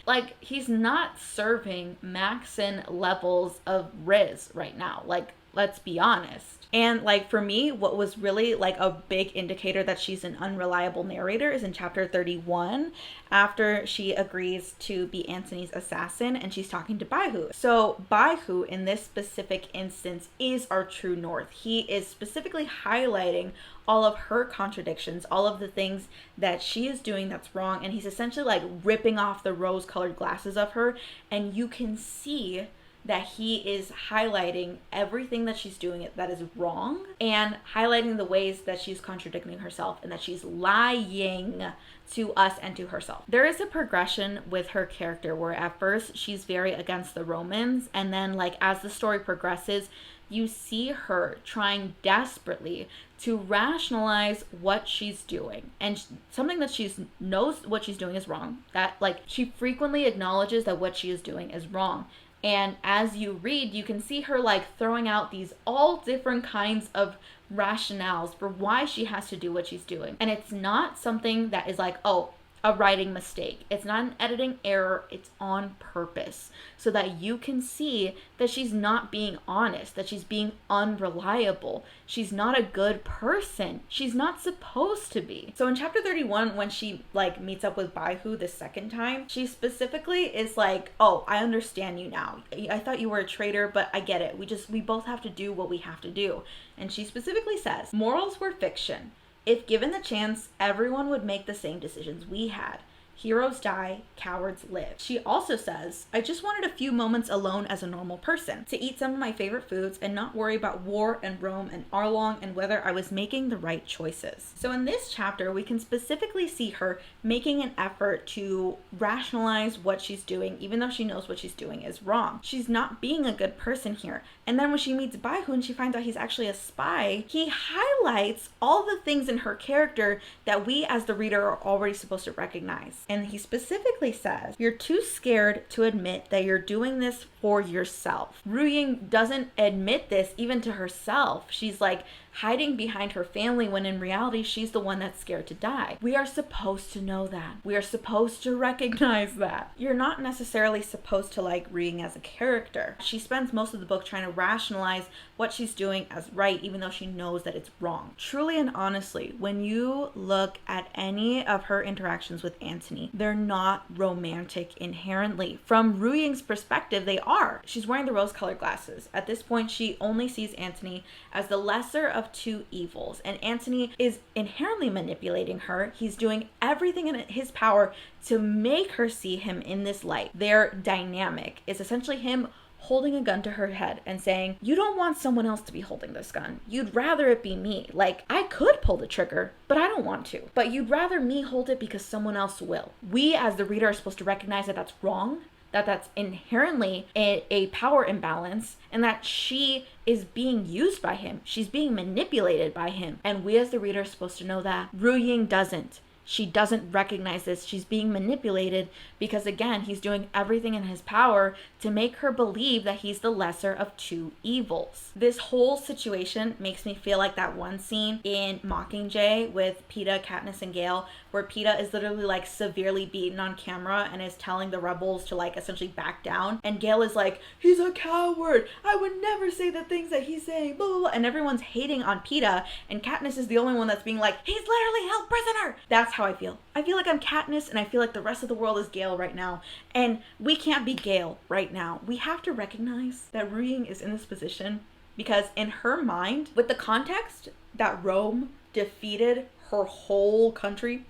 like he's not serving Maxon levels of Riz right now. Like, let's be honest. And like for me, what was really like a big indicator that she's an unreliable narrator is in chapter 31, after she agrees to be Antony's assassin and she's talking to Baihu. So Baihu in this specific instance is our true north. He is specifically highlighting all of her contradictions, all of the things that she is doing that's wrong, and he's essentially like ripping off the rose-colored glasses of her, and you can see that he is highlighting everything that she's doing that is wrong and highlighting the ways that she's contradicting herself and that she's lying to us and to herself. There is a progression with her character where at first she's very against the Romans, and then like as the story progresses, you see her trying desperately to rationalize what she's doing, and something that she knows what she's doing is wrong, that like she frequently acknowledges that what she is doing is wrong. And as you read, you can see her like throwing out these all different kinds of rationales for why she has to do what she's doing. And it's not something that is like, oh, a writing mistake. It's not an editing error. It's on purpose so that you can see that she's not being honest, that she's being unreliable. She's not a good person. She's not supposed to be. So in chapter 31, when she like meets up with Baihu the second time, she specifically is like, oh, I understand you now. I thought you were a traitor, but I get it. We both have to do what we have to do. And she specifically says, morals were fiction. If given the chance, everyone would make the same decisions we had. Heroes die, cowards live. She also says, I just wanted a few moments alone as a normal person, to eat some of my favorite foods and not worry about war and Rome and Arlong and whether I was making the right choices. So in this chapter, we can specifically see her making an effort to rationalize what she's doing, even though she knows what she's doing is wrong. She's not being a good person here. And then when she meets Baihu and she finds out he's actually a spy, he highlights all the things in her character that we as the reader are already supposed to recognize. And he specifically says, you're too scared to admit that you're doing this for yourself. Ru Ying doesn't admit this even to herself. She's like hiding behind her family when in reality she's the one that's scared to die. We are supposed to know that. We are supposed to recognize that. You're not necessarily supposed to like Ru Ying as a character. She spends most of the book trying to rationalize what she's doing as right, even though she knows that it's wrong. Truly and honestly, when you look at any of her interactions with Antony, they're not romantic inherently. From Ru Ying's perspective, they are. She's wearing the rose-colored glasses. At this point, she only sees Antony as the lesser of two evils, and Antony is inherently manipulating her. He's doing everything in his power to make her see him in this light. Their dynamic is essentially him holding a gun to her head and saying, you don't want someone else to be holding this gun. You'd rather it be me. Like, I could pull the trigger, but I don't want to. But you'd rather me hold it because someone else will. We as the reader are supposed to recognize that that's wrong, that that's inherently a power imbalance, and that she is being used by him. She's being manipulated by him. And we as the reader are supposed to know that. Ru Ying doesn't. She doesn't recognize this. She's being manipulated because, again, he's doing everything in his power to make her believe that he's the lesser of two evils. This whole situation makes me feel like that one scene in Mockingjay with Peeta, Katniss, and Gale, where Peeta is literally like severely beaten on camera and is telling the rebels to like essentially back down. And Gale is like, he's a coward. I would never say the things that he's saying, blah, blah, blah. And everyone's hating on Peeta. And Katniss is the only one that's being like, he's literally held prisoner. That's how I feel. I feel like I'm Katniss and I feel like the rest of the world is Gale right now. And we can't be Gale right now. We have to recognize that Ru Ying is in this position because in her mind, with the context that Rome defeated her whole country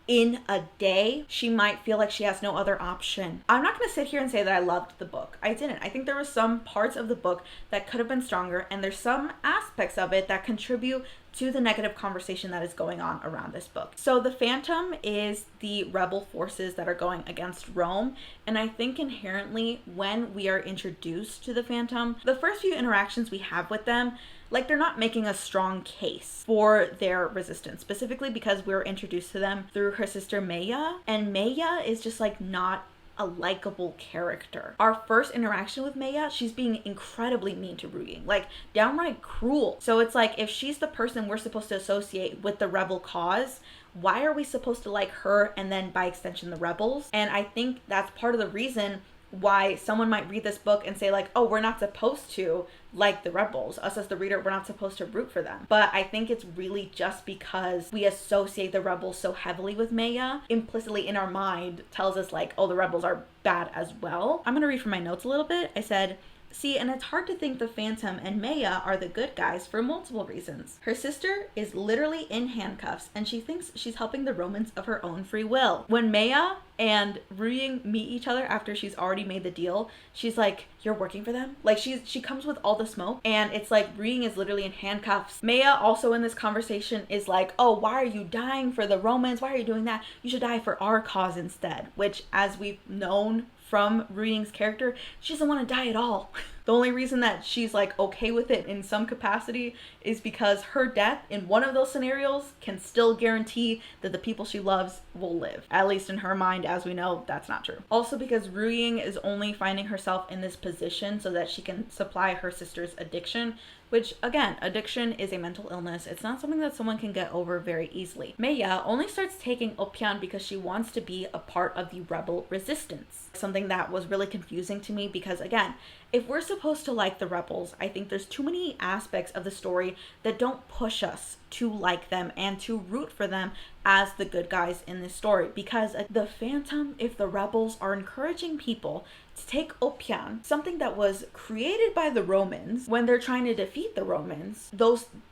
in a day, she might feel like she has no other option. I'm not going to sit here and say that I loved the book. I didn't. I think there were some parts of the book that could have been stronger, and there's some aspects of it that contribute to the negative conversation that is going on around this book. So the Phantom is the rebel forces that are going against Rome, and I think inherently when we are introduced to the Phantom, the first few interactions we have with them, like they're not making a strong case for their resistance, specifically because we're introduced to them through her sister Maya, and Maya is just like not a likable character. Our first interaction with Maya, she's being incredibly mean to Ru Ying, like downright cruel. So it's like, if she's the person we're supposed to associate with the rebel cause, why are we supposed to like her and then by extension the rebels? And I think that's part of the reason why someone might read this book and say like, oh, we're not supposed to like the rebels. Us as the reader, we're not supposed to root for them. But I think it's really just because we associate the rebels so heavily with Maya, implicitly in our mind tells us like, oh, the rebels are bad as well. I'm gonna read from my notes a little bit. I said, see, and it's hard to think the Phantom and Maya are the good guys for multiple reasons. Her sister is literally in handcuffs, and she thinks she's helping the Romans of her own free will. When Maya and Ruying meet each other after she's already made the deal, she's like, you're working for them? Like, she comes with all the smoke, and it's like Ruying is literally in handcuffs. Maya also in this conversation is like, oh, why are you dying for the Romans? Why are you doing that? You should die for our cause instead, which, as we've known from Ruying's character, she doesn't want to die at all. The only reason that she's like okay with it in some capacity is because her death in one of those scenarios can still guarantee that the people she loves will live. At least in her mind, as we know, that's not true. Also because Ruying is only finding herself in this position so that she can supply her sister's addiction, which again, addiction is a mental illness. It's not something that someone can get over very easily. Maya only starts taking opium because she wants to be a part of the rebel resistance. Something that was really confusing to me because again, if we're supposed to like the rebels, I think there's too many aspects of the story that don't push us to like them and to root for them as the good guys in this story. Because the Phantom, if the rebels are encouraging people to take opium, something that was created by the Romans when they're trying to defeat the Romans,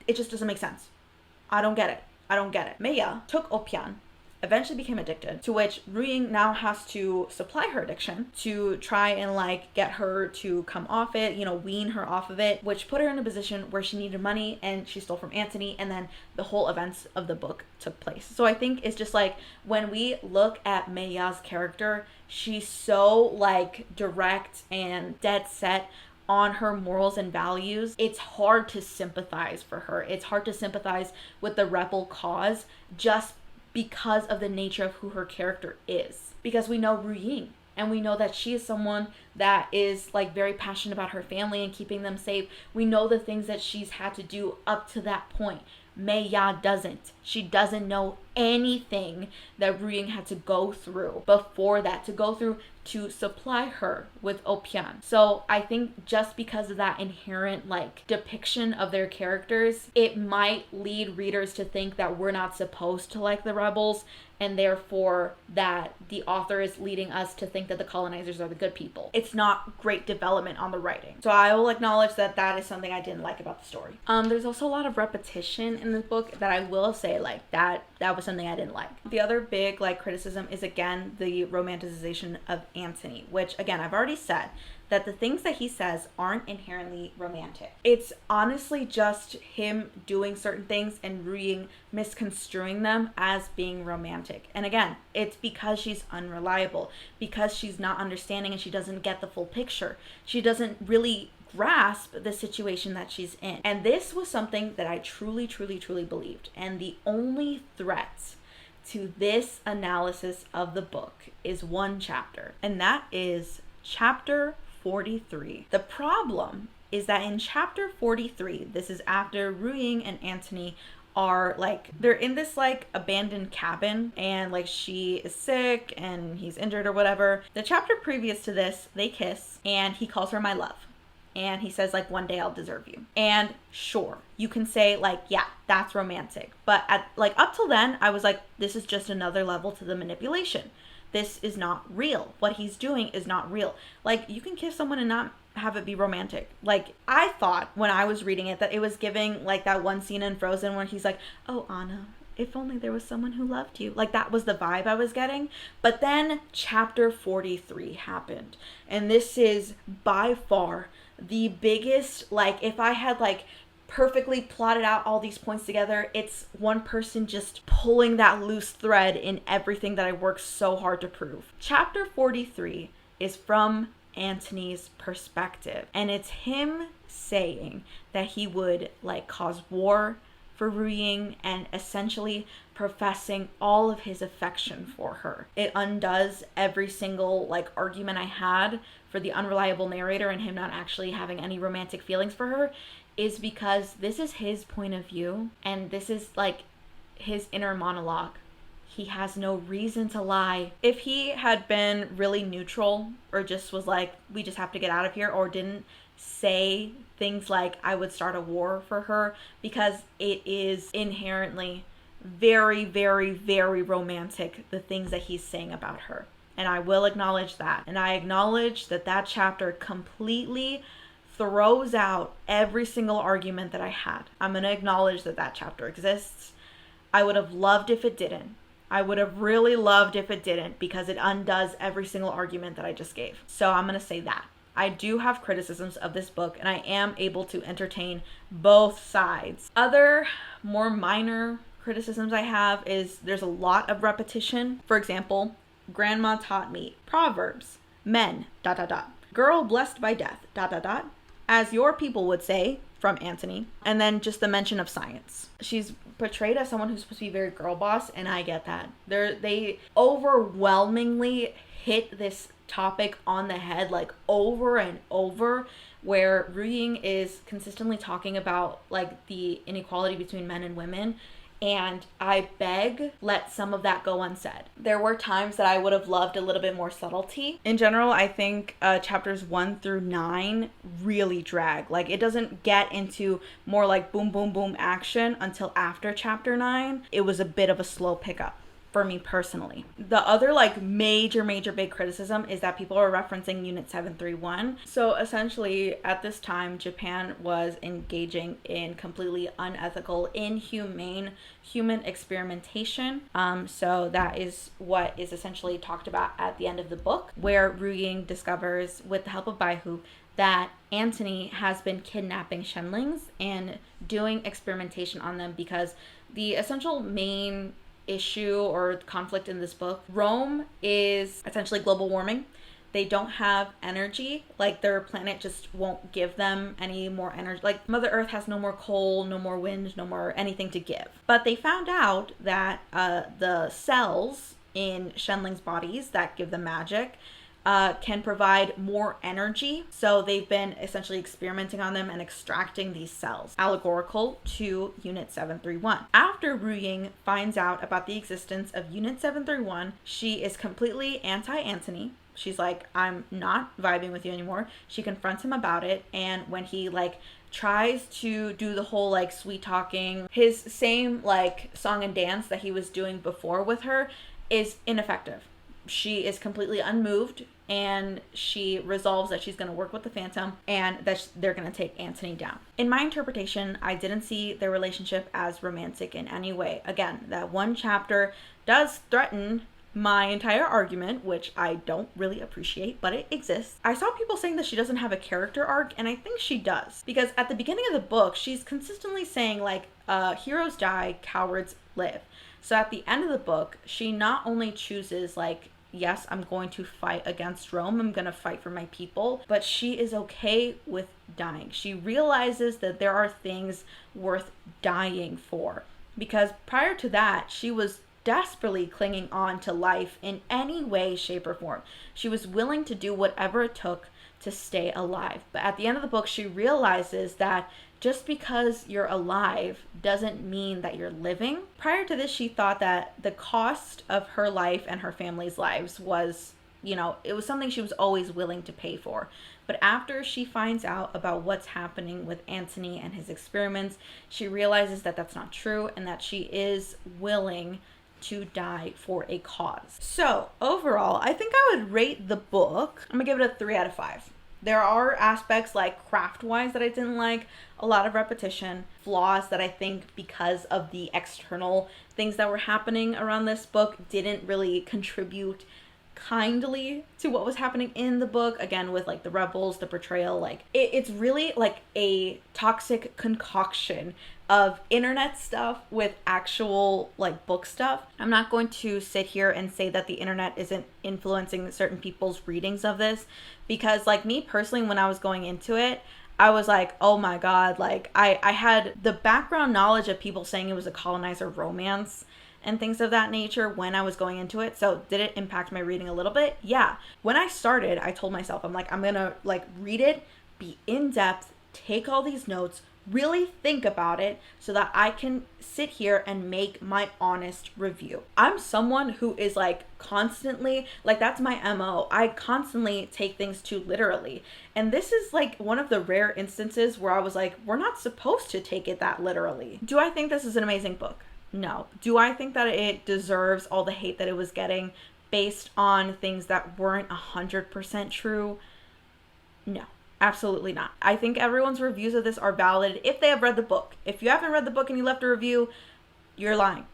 it just doesn't make sense. I don't get it. Maya took opium, eventually became addicted, to which Ruying now has to supply her addiction to try and like get her to come off it, wean her off of it, which put her in a position where she needed money and she stole from Antony, and then the whole events of the book took place. So I think it's just like when we look at Maya's character, she's so like direct and dead set on her morals and values. It's hard to sympathize for her. It's hard to sympathize with the rebel cause just because of the nature of who her character is. Because we know Ruying, and we know that she is someone that is like very passionate about her family and keeping them safe. We know the things that she's had to do up to that point. Maya doesn't. She doesn't know anything that Ruying had to go through before that, to supply her with opium. So I think just because of that inherent like depiction of their characters, it might lead readers to think that we're not supposed to like the rebels, and therefore that the author is leading us to think that the colonizers are the good people. It's not great development on the writing. So I will acknowledge that that is something I didn't like about the story. There's also a lot of repetition in the book that I will say like that was something I didn't like. The other big like criticism is again the romanticization of Antony, which again I've already said that the things that he says aren't inherently romantic. It's honestly just him doing certain things and Ruying misconstruing them as being romantic. And again, it's because she's unreliable, because she's not understanding and she doesn't get the full picture. She doesn't really grasp the situation that she's in. And this was something that I truly believed. And the only threat to this analysis of the book is one chapter, and that is chapter 43. The problem is that in chapter 43, this is after Ruying and Antony are like, they're in this like abandoned cabin and like she is sick and he's injured or whatever. The chapter previous to this, they kiss and he calls her my love. And he says like, one day I'll deserve you. And sure, you can say like, yeah, that's romantic. But up till then, I was like, this is just another level to the manipulation. This is not real. What he's doing is not real. Like, you can kiss someone and not have it be romantic. Like, I thought when I was reading it that it was giving like that one scene in Frozen where he's like, oh, Anna, if only there was someone who loved you. Like, that was the vibe I was getting. But then chapter 43 happened. And this is by far the biggest, like, if I had like perfectly plotted out all these points together, it's one person just pulling that loose thread in everything that I worked so hard to prove. Chapter 43 is from Antony's perspective, and it's him saying that he would like cause war for Ruying and essentially professing all of his affection for her. It undoes every single like argument I had for the unreliable narrator and him not actually having any romantic feelings for her, is because this is his point of view and this is like his inner monologue. he has no reason to lie. If he had been really neutral or just was like, we just have to get out of here, or didn't say things like, I would start a war for her, because it is inherently very, very, very romantic, the things that he's saying about her. And I will acknowledge that. And I acknowledge that that chapter completely throws out every single argument that I had. I'm going to acknowledge that that chapter exists. I would have loved if it didn't. I would have really loved if it didn't, because it undoes every single argument that I just gave. So I'm going to say that. I do have criticisms of this book, and I am able to entertain both sides. Other more minor criticisms I have is there's a lot of repetition. For example, grandma taught me Proverbs, men, ... girl blessed by death, ... as your people would say, from Antony. And then just the mention of science. She's portrayed as someone who's supposed to be very girl boss, and I get that. They overwhelmingly hit this topic on the head, like over and over, where Ru Ying is consistently talking about like the inequality between men and women. And I beg, let some of that go unsaid. There were times that I would have loved a little bit more subtlety. In general, I think chapters 1 through 9 really drag. Like, it doesn't get into more like boom, boom, boom action until after chapter 9. It was a bit of a slow pickup for me personally. The other like major big criticism is that people are referencing Unit 731. So essentially at this time, Japan was engaging in completely unethical, inhumane human experimentation. So that is what is essentially talked about at the end of the book, where Ru Ying discovers, with the help of Baihu, that Antony has been kidnapping Shenlings and doing experimentation on them, because the essential main issue or conflict in this book, Rome is essentially global warming. They don't have energy. Like, their planet just won't give them any more energy. Like, Mother Earth has no more coal, no more wind, no more anything to give. But they found out that the cells in Shenling's bodies that give them magic can provide more energy. So they've been essentially experimenting on them and extracting these cells, allegorical to Unit 731. After Ru Ying finds out about the existence of Unit 731, she is completely anti-Antony. She's like, I'm not vibing with you anymore. She confronts him about it, and when he like tries to do the whole like sweet talking, his same like song and dance that he was doing before with her is ineffective. She is completely unmoved, and she resolves that she's going to work with the Phantom and that they're going to take Antony down. In my interpretation, I didn't see their relationship as romantic in any way. Again, that one chapter does threaten my entire argument, which I don't really appreciate, but it exists. I saw people saying that she doesn't have a character arc, and I think she does, because at the beginning of the book, she's consistently saying like, heroes die, cowards live. So at the end of the book, she not only chooses like, yes, I'm going to fight against Rome, I'm going to fight for my people, but she is okay with dying. She realizes that there are things worth dying for, because prior to that, she was desperately clinging on to life in any way, shape, or form. She was willing to do whatever it took to stay alive. But at the end of the book, she realizes that just because you're alive doesn't mean that you're living. Prior to this, she thought that the cost of her life and her family's lives was, you know, it was something she was always willing to pay for. But after she finds out about what's happening with Antony and his experiments, she realizes that that's not true, and that she is willing to die for a cause. So overall, I think I would rate the book, I'm gonna give it a 3 out of 5. There are aspects like craft-wise that I didn't like, a lot of repetition, flaws that I think because of the external things that were happening around this book didn't really contribute kindly to what was happening in the book. Again, with like the rebels, the portrayal, like it's really like a toxic concoction of internet stuff with actual like book stuff. I'm not going to sit here and say that the internet isn't influencing certain people's readings of this, because like me personally, when I was going into it, I was like, oh my god, like I had the background knowledge of people saying it was a colonizer romance and things of that nature when I was going into it. So did it impact my reading a little bit? Yeah. When I started, I told myself, I'm like, I'm gonna like read it, be in depth, take all these notes, really think about it so that I can sit here and make my honest review. I'm someone who is like constantly, like that's my MO. I constantly take things too literally. And this is like one of the rare instances where I was like, we're not supposed to take it that literally. Do I think this is an amazing book? No. Do I think that it deserves all the hate that it was getting based on things that weren't 100% true? No. Absolutely not. I think everyone's reviews of this are valid if they have read the book. If you haven't read the book and you left a review, you're lying.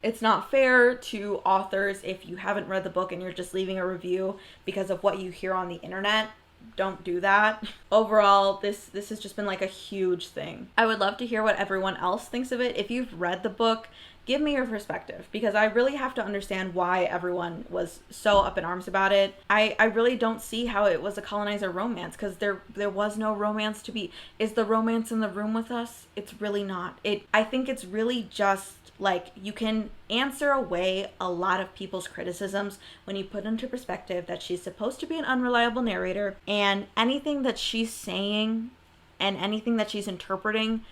It's not fair to authors if you haven't read the book and you're just leaving a review because of what you hear on the internet. Don't do that. Overall, this has just been like a huge thing. I would love to hear what everyone else thinks of it. If you've read the book, give me your perspective, because I really have to understand why everyone was so up in arms about it. I really don't see how it was a colonizer romance, because there was no romance to be. Is the romance in the room with us? It's really not. I think it's really just like you can answer away a lot of people's criticisms when you put into perspective that she's supposed to be an unreliable narrator, and anything that she's saying and anything that she's interpreting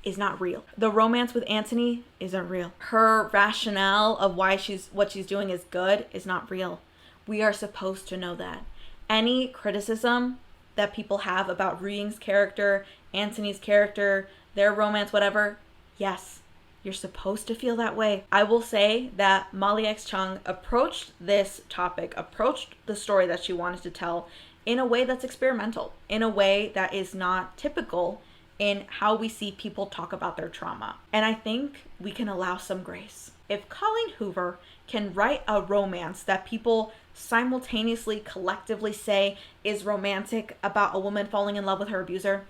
is not real. The romance with Antony isn't real. Her rationale of why what she's doing is good is not real. We are supposed to know that. Any criticism that people have about Ruing's character, Antony's character, their romance, whatever, yes, you're supposed to feel that way. I will say that Molly X. Chung approached this topic, approached the story that she wanted to tell in a way that's experimental, in a way that is not typical in how we see people talk about their trauma. And I think we can allow some grace. If Colleen Hoover can write a romance that people simultaneously, collectively say is romantic about a woman falling in love with her abuser,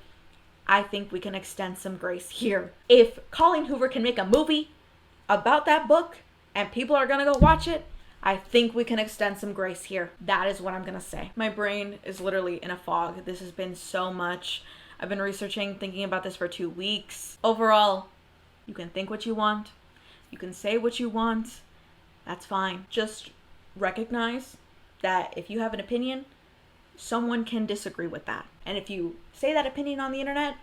I think we can extend some grace here. If Colleen Hoover can make a movie about that book and people are gonna go watch it, I think we can extend some grace here. That is what I'm gonna say. My brain is literally in a fog. This has been so much. I've been researching, thinking about this for 2 weeks. Overall, you can think what you want. You can say what you want. That's fine. Just recognize that if you have an opinion, someone can disagree with that. And if you say that opinion on the internet,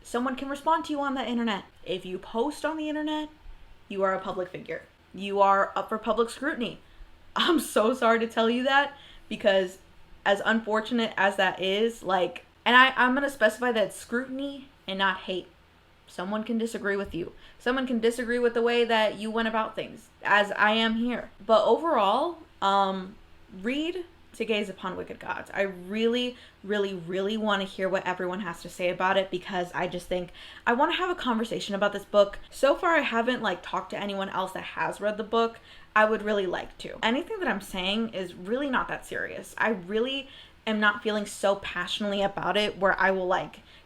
someone can respond to you on the internet. If you post on the internet, you are a public figure. You are up for public scrutiny. I'm so sorry to tell you that, because as unfortunate as that is, like, and I'm going to specify that it's scrutiny and not hate. Someone can disagree with you. Someone can disagree with the way that you went about things, as I am here. But overall, read To Gaze Upon Wicked Gods. I really, really, really want to hear what everyone has to say about it, because I just think I want to have a conversation about this book. So far, I haven't talked to anyone else that has read the book. I would really like to. Anything that I'm saying is really not that serious. I really am not feeling so passionately about it where I will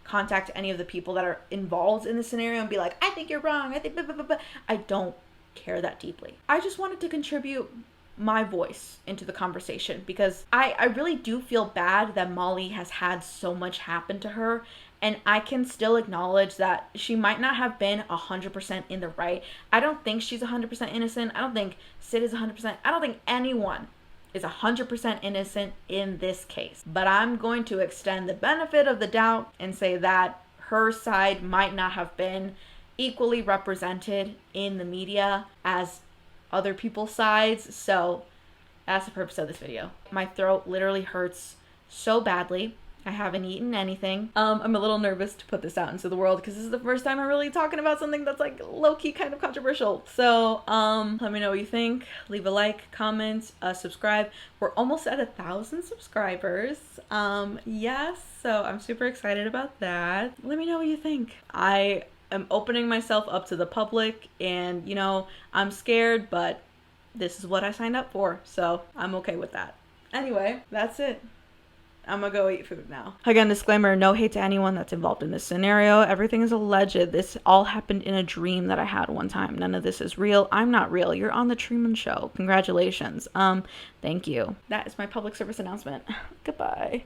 contact any of the people that are involved in the scenario and be like, I think you're wrong. I think blah, blah, blah, blah. I don't care that deeply. I just wanted to contribute my voice into the conversation, because I really do feel bad that Molly has had so much happen to her, and I can still acknowledge that she might not have been 100% in the right. I don't think she's 100% innocent. I don't think Sid is 100%. I don't think anyone is 100% innocent in this case. But I'm going to extend the benefit of the doubt and say that her side might not have been equally represented in the media as other people's sides. So that's the purpose of this video. My throat literally hurts so badly. I haven't eaten anything. I'm a little nervous to put this out into the world, because this is the first time I'm really talking about something that's low-key kind of controversial. So let me know what you think. Leave a like, comment, subscribe. We're almost at 1,000 subscribers. Yes, so I'm super excited about that. Let me know what you think. I am opening myself up to the public, and I'm scared, but this is what I signed up for, so I'm okay with that. Anyway, that's it. I'm gonna go eat food now. Again, disclaimer, no hate to anyone that's involved in this scenario. Everything is alleged. This all happened in a dream that I had one time. None of this is real. I'm not real. You're on the Truman Show. Congratulations. Thank you. That is my public service announcement. Goodbye.